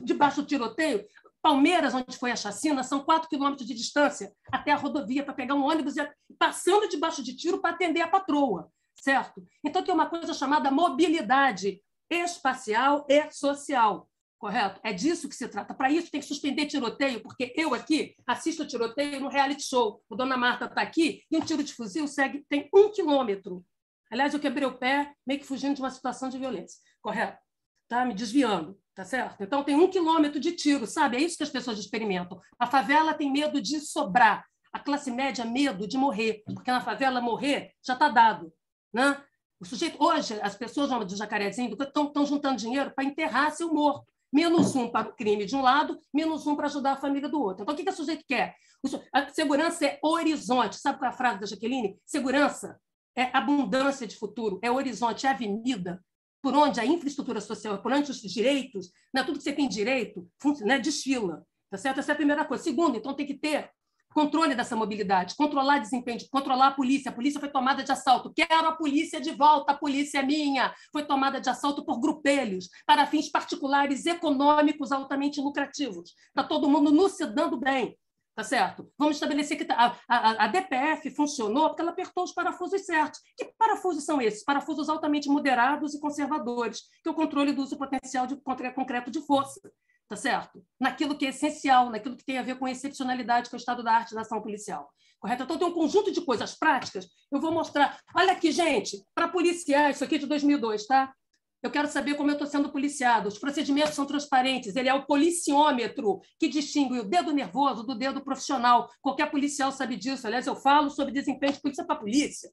debaixo do tiroteio, Palmeiras, onde foi a chacina, são 4 quilômetros de distância até a rodovia para pegar um ônibus e passando debaixo de tiro para atender a patroa, certo? Então, tem uma coisa chamada mobilidade espacial e social. correto? É disso que se trata. Para isso, tem que suspender tiroteio, porque eu aqui assisto tiroteio no reality show. O Dona Marta está aqui e um tiro de fuzil tem 1 quilômetro. Aliás, eu quebrei o pé meio que fugindo de uma situação de violência, correto? Tá? Me desviando, tá certo? Então, tem 1 quilômetro de tiro, sabe? É isso que as pessoas experimentam. A favela tem medo de sobrar. A classe média, medo de morrer, porque na favela morrer já está dado, né? O sujeito, hoje, as pessoas do Jacarezinho estão juntando dinheiro para enterrar seu morto. -1 para o crime de um lado, -1 para ajudar a família do outro. Então, o que o sujeito quer? A segurança é horizonte. Sabe qual é a frase da Jaqueline? Segurança é abundância de futuro, é horizonte, é avenida, por onde a infraestrutura social, por onde os direitos, né, tudo que você tem direito, né, desfila. Tá certo? Essa é a primeira coisa. Segundo, então, tem que ter controle dessa mobilidade, controlar desempenho, controlar a polícia. A polícia foi tomada de assalto. Quero a polícia de volta, a polícia é minha. Foi tomada de assalto por grupelhos, para fins particulares, econômicos, altamente lucrativos. Está todo mundo se dando bem. Tá certo? Vamos estabelecer que a DPF funcionou porque ela apertou os parafusos certos. Que parafusos são esses? Parafusos altamente moderados e conservadores, que é o controle do uso potencial concreto de força. Tá certo? Naquilo que é essencial, naquilo que tem a ver com a excepcionalidade, com o estado da arte da ação policial. Correto? Então, tem um conjunto de coisas práticas. Eu vou mostrar. Olha aqui, gente, para policiar, isso aqui é de 2002, tá? Eu quero saber como eu estou sendo policiado. Os procedimentos são transparentes. Ele é o policiômetro que distingue o dedo nervoso do dedo profissional. Qualquer policial sabe disso. Aliás, eu falo sobre desempenho de polícia para polícia.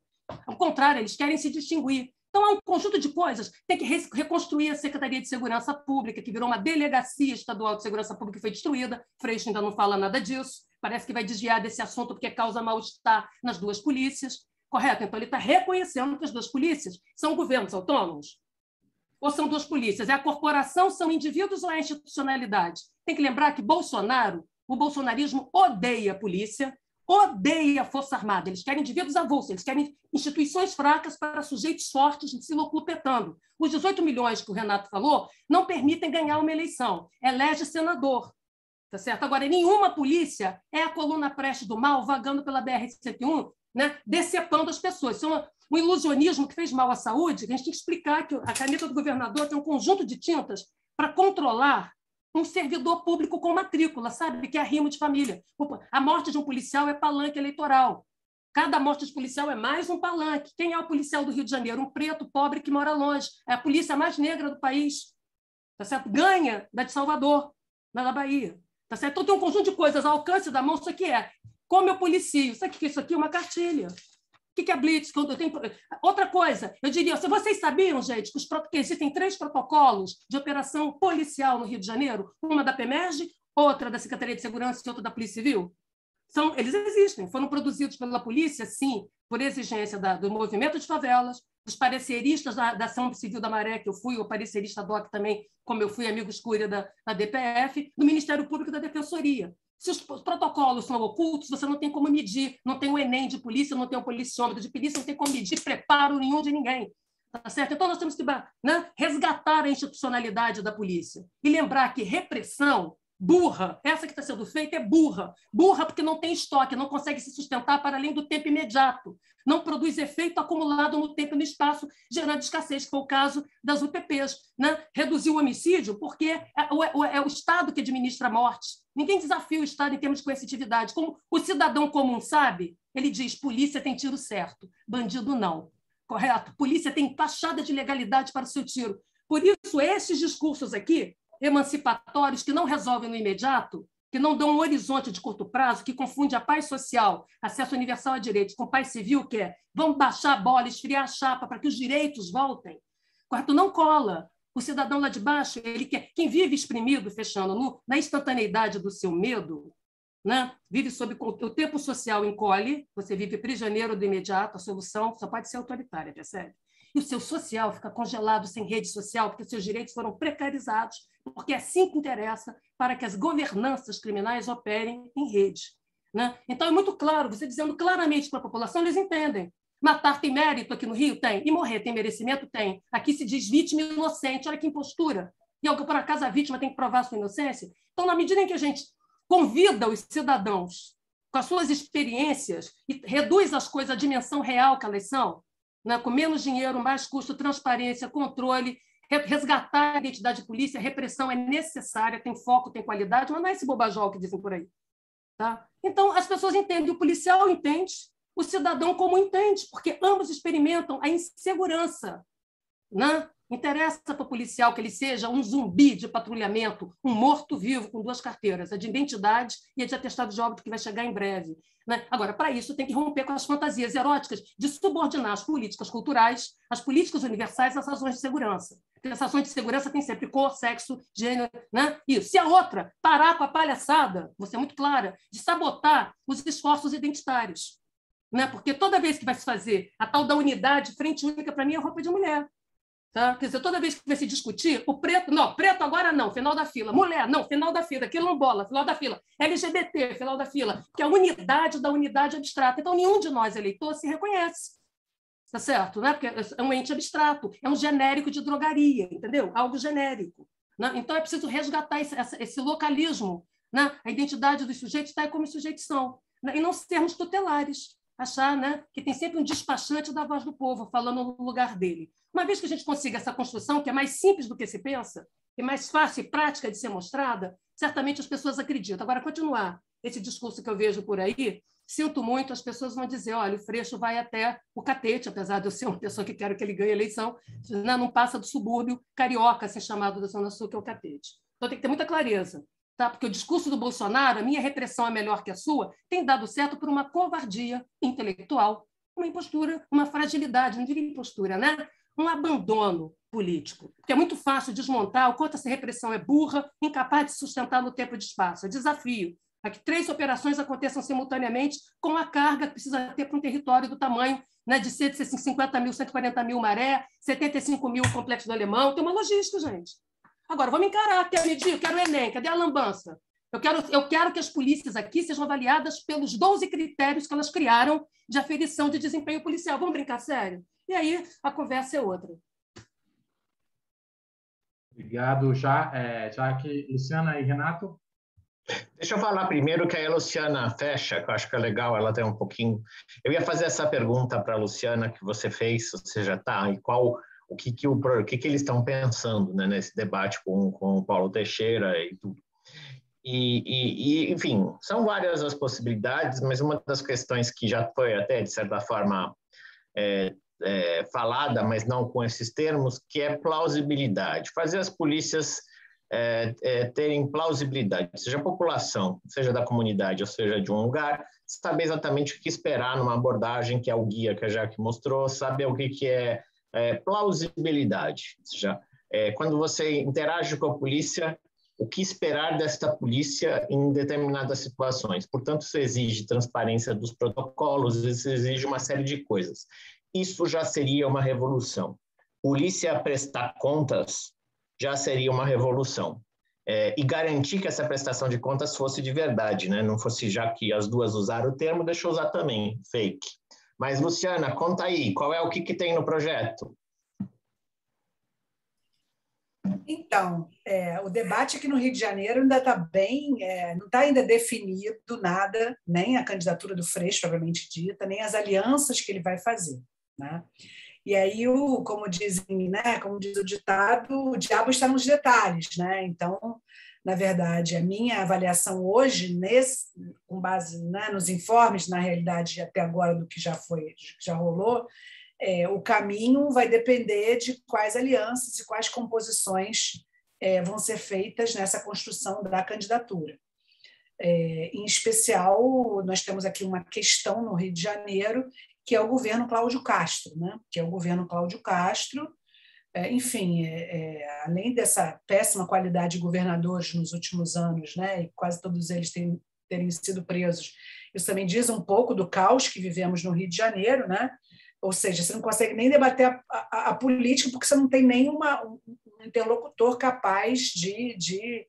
Ao contrário, eles querem se distinguir. Então, há um conjunto de coisas. Tem que reconstruir a Secretaria de Segurança Pública, que virou uma delegacia estadual de segurança pública e foi destruída. Freixo ainda não fala nada disso. Parece que vai desviar desse assunto porque causa mal-estar nas duas polícias. Correto? Então, ele está reconhecendo que as duas polícias são governos autônomos. Ou são duas polícias? É a corporação, são indivíduos ou é a institucionalidade? Tem que lembrar que o bolsonarismo odeia a polícia, odeia a Força Armada. Eles querem indivíduos avulsos, eles querem instituições fracas para sujeitos fortes se locupletando. Os 18 milhões que o Renato falou não permitem ganhar uma eleição. Elege senador. Tá certo? Agora, nenhuma polícia é a coluna prestes do mal vagando pela BR-101, né, decepando as pessoas. Isso é um ilusionismo que fez mal à saúde. A gente tem que explicar que a caneta do governador tem um conjunto de tintas para controlar um servidor público com matrícula, sabe? Que é arrimo de família. A morte de um policial é palanque eleitoral. Cada morte de policial é mais um palanque. Quem é o policial do Rio de Janeiro? Um preto pobre que mora longe. É a polícia mais negra do país. Tá certo? Ganha da de Salvador, da Bahia. Tá certo? Então, tem um conjunto de coisas ao alcance da mão. Isso aqui é como eu policio. Sabe o que é isso aqui? Uma cartilha. O que é blitz? Outra coisa, eu diria, se vocês sabiam, gente, que existem 3 protocolos de operação policial no Rio de Janeiro, uma da PEMERG, outra da Secretaria de Segurança e outra da Polícia Civil? Eles existem, foram produzidos pela polícia, sim, por exigência do movimento de favelas, dos pareceristas da Ação Civil da Maré, que eu fui, o parecerista DOC também, como eu fui amigo escura da DPF, do Ministério Público e da Defensoria. Se os protocolos são ocultos, você não tem como medir, não tem o Enem de polícia, não tem o policiômetro de polícia, não tem como medir preparo nenhum de ninguém. Tá certo? Então, nós temos que, né, resgatar a institucionalidade da polícia e lembrar que repressão burra, essa que está sendo feita é burra. Burra porque não tem estoque, não consegue se sustentar para além do tempo imediato. Não produz efeito acumulado no tempo e no espaço, gerando escassez, que foi o caso das UPPs. Né? Reduziu o homicídio porque é o Estado que administra a morte. Ninguém desafia o Estado em termos de coercitividade. Como o cidadão comum sabe, ele diz, polícia tem tiro certo, bandido não. Correto? Polícia tem taxada de legalidade para o seu tiro. Por isso, esses discursos aqui, emancipatórios, que não resolvem no imediato, que não dão um horizonte de curto prazo, que confunde a paz social, acesso universal a direitos, com paz civil, que é vamos baixar a bola, esfriar a chapa para que os direitos voltem. Correto? Não cola. O cidadão lá de baixo, ele quer, quem vive exprimido, fechando, na instantaneidade do seu medo, né? Vive sob o tempo social encolhe, você vive prisioneiro do imediato, a solução só pode ser autoritária, percebe? E o seu social fica congelado sem rede social, porque os seus direitos foram precarizados, porque é assim que interessa para que as governanças criminais operem em rede. Né? Então, é muito claro, você dizendo claramente para a população, eles entendem. Matar tem mérito aqui no Rio? Tem. E morrer tem merecimento? Tem. Aqui se diz vítima inocente, olha que impostura. E, por acaso, a vítima tem que provar sua inocência? Então, na medida em que a gente convida os cidadãos com as suas experiências e reduz as coisas à dimensão real que elas são, né? Com menos dinheiro, mais custo, transparência, controle, resgatar a identidade de polícia, a repressão é necessária, tem foco, tem qualidade, mas não é esse bobajol que dizem por aí. Tá? Então, as pessoas entendem, o policial entende, o cidadão comum entende, porque ambos experimentam a insegurança. Né? Interessa para o policial que ele seja um zumbi de patrulhamento, um morto-vivo com 2 carteiras, a de identidade e a de atestado de óbito, que vai chegar em breve. Né? Agora, para isso, tem que romper com as fantasias eróticas de subordinar as políticas culturais, as políticas universais às razões de segurança. Porque as razões de segurança têm sempre cor, sexo, gênero. Né? Isso. Se a outra parar com a palhaçada, vou ser muito clara, de sabotar os esforços identitários. Né? Porque toda vez que vai se fazer a tal da unidade, frente única, para mim, é roupa de mulher. Tá? Quer dizer, toda vez que vai se discutir, o preto, não, preto agora não, final da fila. Mulher, não, final da fila. Quilombola, final da fila. LGBT, final da fila. Que é a unidade da unidade abstrata. Então, nenhum de nós, eleitor, se reconhece. Tá certo? Né? Porque é um ente abstrato, é um genérico de drogaria, entendeu? Algo genérico. Né? Então, é preciso resgatar esse localismo. Né? A identidade dos sujeitos está como os sujeitos são. Né? E não sermos tutelares. Achar, né, que tem sempre um despachante da voz do povo falando no lugar dele. Uma vez que a gente consiga essa construção, que é mais simples do que se pensa, e mais fácil e prática de ser mostrada, certamente as pessoas acreditam. Agora, continuar esse discurso que eu vejo por aí, sinto muito, as pessoas vão dizer, olha, o Freixo vai até o catete, apesar de eu ser uma pessoa que quero que ele ganhe a eleição, não passa do subúrbio carioca, assim chamado da Zona Sul, que é o catete. Então, tem que ter muita clareza. Tá? Porque o discurso do Bolsonaro, a minha repressão é melhor que a sua, tem dado certo por uma covardia intelectual, uma impostura, uma fragilidade, não diria impostura, né? Um abandono político. Porque é muito fácil desmontar o quanto essa repressão é burra, incapaz de sustentar no tempo e de espaço. É desafio a que 3 operações aconteçam simultaneamente com a carga que precisa ter para um território do tamanho, né, de 50 mil, 140 mil Maré, 75 mil Complexo do Alemão. Tem uma logística, gente. Agora, vamos encarar, quero medir, quero o Enem, cadê a lambança? Eu quero que as polícias aqui sejam avaliadas pelos 12 critérios que elas criaram de aferição de desempenho policial. Vamos brincar sério? E aí a conversa é outra. Obrigado, Jaque. Luciana e Renato? Deixa eu falar primeiro que aí a Luciana fecha, que eu acho que é legal, ela tem um pouquinho... Eu ia fazer essa pergunta para a Luciana que você fez, você já está, e qual... O que eles estão pensando, né, nesse debate com o Paulo Teixeira e tudo. Enfim, são várias as possibilidades, mas uma das questões que já foi até, de certa forma, falada, mas não com esses termos, que é plausibilidade. Fazer as polícias terem plausibilidade, seja a população, seja da comunidade, ou seja de um lugar, saber exatamente o que esperar numa abordagem, que é o guia que a Jaque mostrou, saber o que é plausibilidade, ou seja, quando você interage com a polícia, o que esperar desta polícia em determinadas situações. Portanto, isso exige transparência dos protocolos, isso exige uma série de coisas. Isso já seria uma revolução. Polícia prestar contas já seria uma revolução. E garantir que essa prestação de contas fosse de verdade, né? Não fosse, já que as duas usaram o termo, deixa eu usar também, fake. Mas, Luciana, conta aí, qual é o que tem no projeto? Então, o debate aqui no Rio de Janeiro ainda está bem, não está ainda definido nada, nem a candidatura do Freixo, propriamente dita, nem as alianças que ele vai fazer. Né? E aí, como dizem, né, como diz o ditado, o diabo está nos detalhes. Né? Então, na verdade, a minha avaliação hoje, com base, né, nos informes, na realidade, até agora, do que já rolou, o caminho vai depender de quais alianças e quais composições vão ser feitas nessa construção da candidatura. Em especial, nós temos aqui uma questão no Rio de Janeiro, que é o governo Cláudio Castro, né? Que é o governo Cláudio Castro. Enfim, além dessa péssima qualidade de governadores nos últimos anos, né, e quase todos eles terem sido presos, isso também diz um pouco do caos que vivemos no Rio de Janeiro, né? Ou seja, você não consegue nem debater a política porque você não tem nem um interlocutor capaz de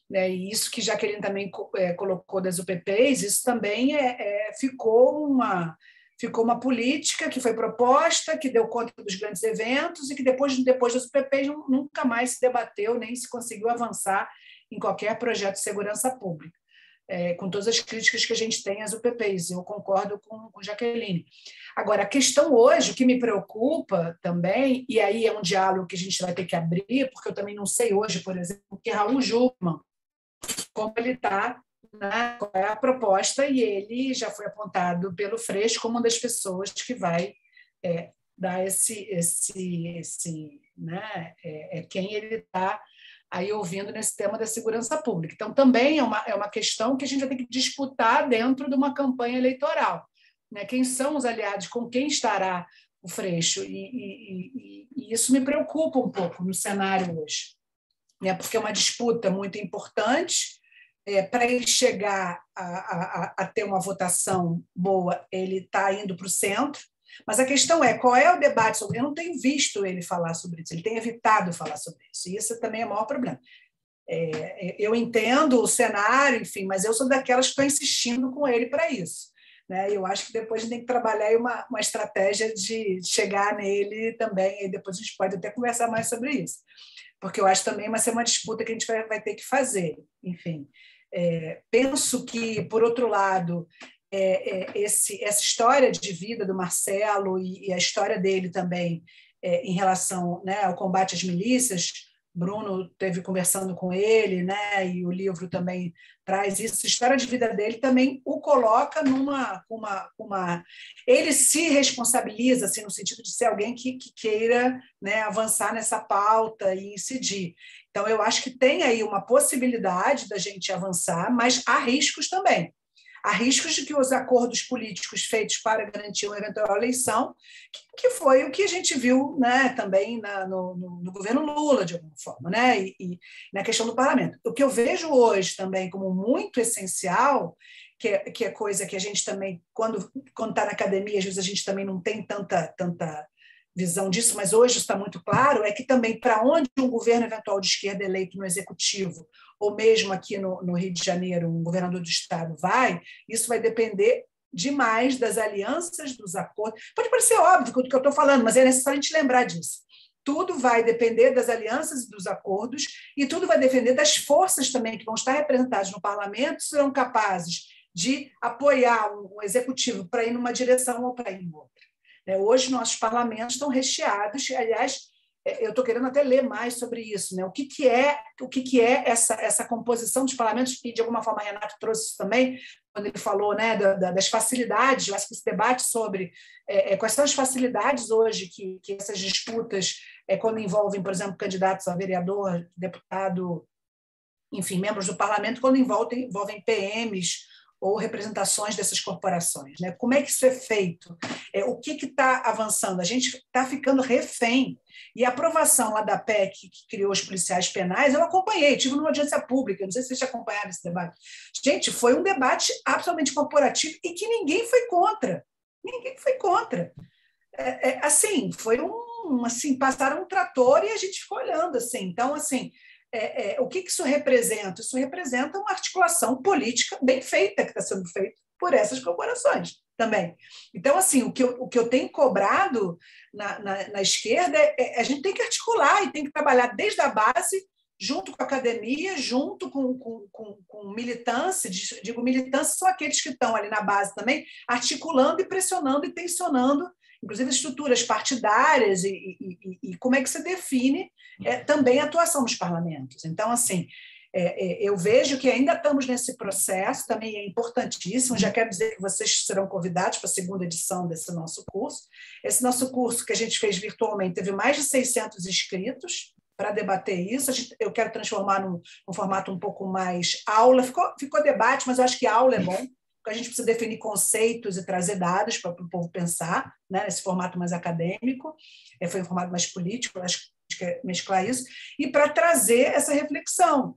né, e isso que Jaqueline também colocou das UPPs, isso também ficou uma política que foi proposta, que deu conta dos grandes eventos e que depois das UPPs nunca mais se debateu, nem se conseguiu avançar em qualquer projeto de segurança pública. com todas as críticas que a gente tem às UPPs. Eu concordo com Jaqueline. Agora, a questão hoje, o que me preocupa também, e aí é um diálogo que a gente vai ter que abrir, porque eu também não sei hoje, por exemplo, que Raul Jungmann, como ele está, né, qual é a proposta, e ele já foi apontado pelo Freixo como uma das pessoas que vai dar né, quem ele está aí ouvindo nesse tema da segurança pública. Então, também é uma questão que a gente vai ter que disputar dentro de uma campanha eleitoral. Né? Quem são os aliados, com quem estará o Freixo? E isso me preocupa um pouco no cenário hoje, né? Porque é uma disputa muito importante. Para ele chegar a ter uma votação boa, ele está indo para o centro. Mas a questão é, qual é o debate sobre isso? Eu não tenho visto ele falar sobre isso, ele tem evitado falar sobre isso, e isso também é o maior problema. Eu entendo o cenário, enfim, mas eu sou daquelas que estou insistindo com ele para isso. Né? Eu acho que depois a gente tem que trabalhar aí uma estratégia de chegar nele também, e depois a gente pode até conversar mais sobre isso, porque eu acho também vai ser uma disputa que a gente vai ter que fazer. Enfim, penso que, por outro lado, essa história de vida do Marcelo e a história dele também em relação, né, ao combate às milícias, Bruno teve conversando com ele, né, e o livro também traz isso, a história de vida dele também o coloca ele se responsabiliza, assim, no sentido de ser alguém que queira, né, avançar nessa pauta e incidir. Então, eu acho que tem aí uma possibilidade da gente avançar, mas há riscos também. Há riscos de que os acordos políticos feitos para garantir uma eventual eleição, que foi o que a gente viu, né, também no governo Lula, de alguma forma, né, e na questão do parlamento. O que eu vejo hoje também como muito essencial, que é coisa que a gente também, quando está na academia, às vezes a gente também não tem tanta visão disso, mas hoje está muito claro, é que também para onde um governo eventual de esquerda eleito no executivo, ou mesmo aqui no Rio de Janeiro, um governador do estado vai, isso vai depender demais das alianças, dos acordos. Pode parecer óbvio o que eu estou falando, mas é necessário a gente lembrar disso. Tudo vai depender das alianças e dos acordos, e tudo vai depender das forças também que vão estar representadas no parlamento, serão capazes de apoiar um executivo para ir numa direção ou para ir em outra. Hoje, nossos parlamentos estão recheados. Aliás, eu estou querendo até ler mais sobre isso. Né? O que é essa composição dos parlamentos? E, de alguma forma, Renato trouxe isso também, quando ele falou, né, das facilidades. Eu acho que esse debate sobre quais são as facilidades hoje que essas disputas, quando envolvem, por exemplo, candidatos a vereador, deputado, enfim, membros do parlamento, quando envolvem PMs, ou representações dessas corporações. Né? Como é que isso é feito? O que está avançando? A gente está ficando refém. E a aprovação lá da PEC, que criou os policiais penais, eu acompanhei, estive numa audiência pública, não sei se vocês já acompanharam esse debate. Gente, foi um debate absolutamente corporativo e que ninguém foi contra. Ninguém foi contra. Assim, foi assim, passaram um trator e a gente ficou olhando. Assim. Então, assim, o que isso representa? Isso representa uma articulação política bem feita, que está sendo feita por essas corporações também. Então, assim, o que eu tenho cobrado na esquerda a gente tem que articular e tem que trabalhar desde a base, junto com a academia, junto com militância. Digo, militância são aqueles que estão ali na base também, articulando e pressionando e tensionando, inclusive estruturas partidárias e como é que se define também a atuação nos parlamentos. Então, assim, eu vejo que ainda estamos nesse processo, também é importantíssimo, já quero dizer que vocês serão convidados para a segunda edição desse nosso curso. Esse nosso curso que a gente fez virtualmente teve mais de 600 inscritos para debater isso. Eu quero transformar num formato um pouco mais aula. Ficou debate, mas eu acho que aula é bom, porque a gente precisa definir conceitos e trazer dados para o povo pensar, né, nesse formato mais acadêmico. Foi um formato mais político, acho que a gente quer mesclar isso, e para trazer essa reflexão.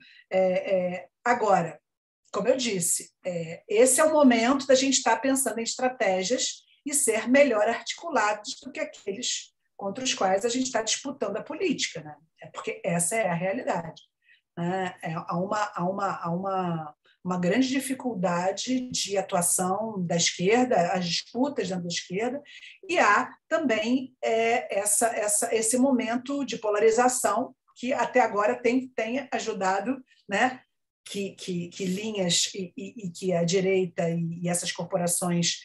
Agora, como eu disse, esse é o momento da gente estar pensando em estratégias e ser melhor articulados do que aqueles contra os quais a gente está disputando a política, né? Porque essa é a realidade. Há uma grande dificuldade de atuação da esquerda, as disputas dentro da esquerda, e há também esse momento de polarização que até agora tem ajudado, né, que linhas e que a direita e essas corporações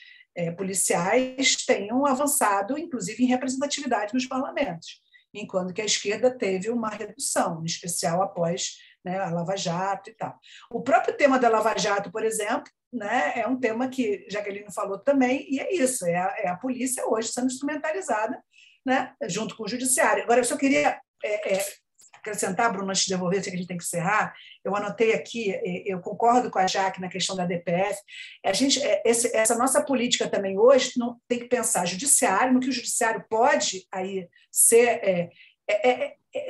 policiais tenham avançado, inclusive, em representatividade nos parlamentos, enquanto que a esquerda teve uma redução, em especial após, né, a Lava Jato e tal. O próprio tema da Lava Jato, por exemplo, né, é um tema que Jaqueline falou também, e é isso, é a polícia hoje sendo instrumentalizada, né, junto com o judiciário. Agora, eu só queria acrescentar, Bruno, antes de devolver, sei que a gente tem que encerrar, eu anotei aqui, eu concordo com a Jaque na questão da DPF, essa nossa política também hoje não tem que pensar judiciário, no que o judiciário pode aí ser...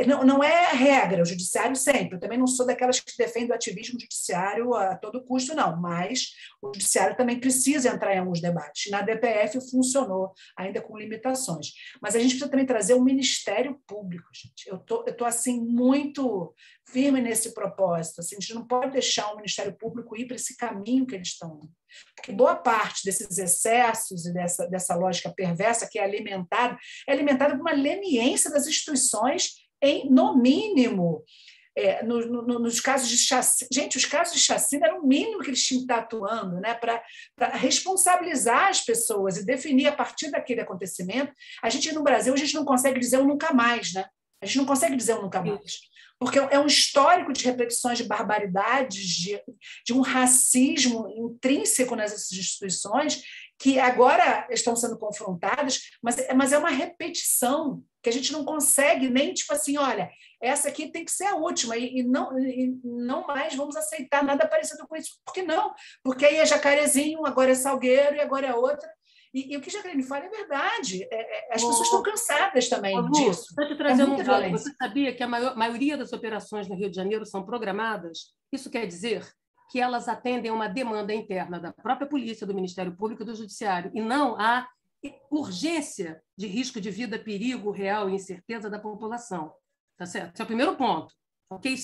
não é regra, o judiciário sempre. Eu também não sou daquelas que defendem o ativismo judiciário a todo custo, não, mas o judiciário também precisa entrar em alguns debates. Na DPF funcionou, ainda com limitações. Mas a gente precisa também trazer um Ministério Público, gente. Eu tô assim, muito firme nesse propósito. Assim, a gente não pode deixar o Ministério Público ir para esse caminho que eles estão indo. Porque boa parte desses excessos e dessa lógica perversa que é alimentada por uma leniência das instituições no mínimo, nos casos de chacina. Gente, os casos de chacina eram o mínimo que eles tinham que estar atuando, né, para responsabilizar as pessoas e definir a partir daquele acontecimento. A gente, no Brasil, a gente não consegue dizer o nunca mais, né? A gente não consegue dizer o nunca mais. Porque é um histórico de repetições de barbaridades, de um racismo intrínseco nessas instituições que agora estão sendo confrontadas, mas é uma repetição que a gente não consegue nem, tipo assim, olha, essa aqui tem que ser a última e não mais vamos aceitar nada parecido com isso. Por que não? Porque aí é Jacarezinho, agora é Salgueiro e agora é outra. E o que a Jaqueline fala é verdade. As pessoas estão cansadas também disso. Estou te trazendo um dado. Você sabia que a maioria das operações no Rio de Janeiro são programadas? Isso quer dizer que elas atendem a uma demanda interna da própria polícia, do Ministério Público e do Judiciário, e não à urgência de risco de vida, perigo real e incerteza da população. Tá certo? Esse é o primeiro ponto. Okay?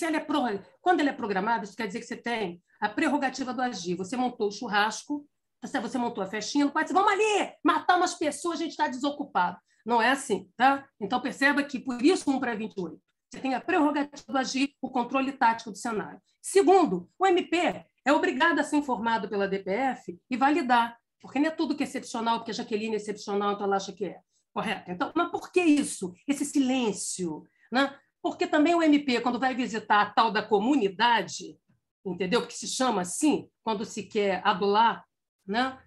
Quando ele é programado, isso quer dizer que você tem a prerrogativa do agir. Você montou o churrasco, você montou a festinha, não pode dizer, vamos ali, matar umas pessoas, a gente está desocupado. Não é assim, tá? Então, perceba que, por isso, 1/28. Você tem a prerrogativa do agir, o controle tático do cenário. Segundo, o MP é obrigado a ser informado pela DPF e validar, porque não é tudo que é excepcional, porque a Jaqueline é excepcional, então ela acha que é. Correto? Então, mas por que isso? Esse silêncio, né? Porque também o MP, quando vai visitar a tal da comunidade, entendeu? Porque se chama assim, quando se quer adular, né?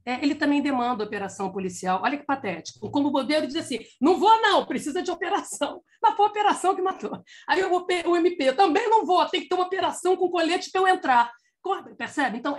Ele também demanda operação policial. Olha que patético. Como o Bodeiro diz assim, não vou não, precisa de operação. Mas foi a operação que matou. Aí o MP, também não vou, tem que ter uma operação com colete para eu entrar. Percebe? Então,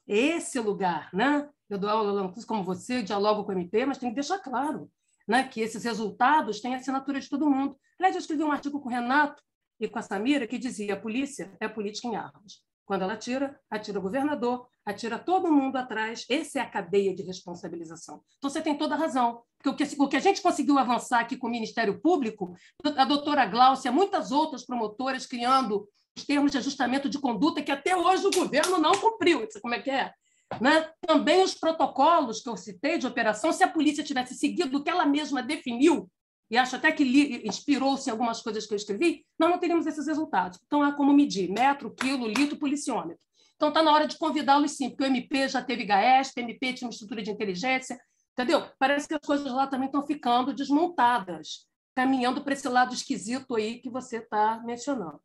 esse lugar, né? Eu dou aula como você, dialogo com o MP, mas tem que deixar claro, né, que esses resultados têm assinatura de todo mundo. Aliás, eu escrevi um artigo com o Renato e com a Samira que dizia: a polícia é política em armas. Quando ela atira o governador, atira todo mundo atrás. Essa é a cadeia de responsabilização. Então, você tem toda a razão. Porque o que a gente conseguiu avançar aqui com o Ministério Público, a doutora Gláucia, muitas outras promotoras criando os termos de ajustamento de conduta que até hoje o governo não cumpriu. Como é que é? Né? Também os protocolos que eu citei de operação, se a polícia tivesse seguido o que ela mesma definiu, e acho até que inspirou-se em algumas coisas que eu escrevi, nós não teríamos esses resultados. Então, há como medir metro, quilo, litro, policiômetro. Então, está na hora de convidá-los, sim, porque o MP já teve GAESP, o MP tinha uma estrutura de inteligência, entendeu? Parece que as coisas lá também estão ficando desmontadas, caminhando para esse lado esquisito aí que você está mencionando.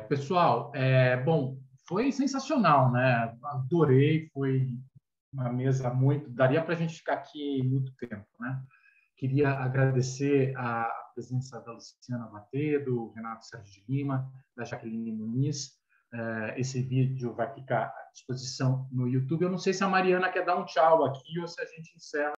Pessoal, bom, foi sensacional, né? Adorei, foi uma mesa muito... Daria para a gente ficar aqui muito tempo, né? Queria agradecer a presença da Luciana Batê, do Renato Sérgio de Lima, da Jaqueline Muniz. Esse vídeo vai ficar à disposição no YouTube. Eu não sei se a Mariana quer dar um tchau aqui ou se a gente encerra.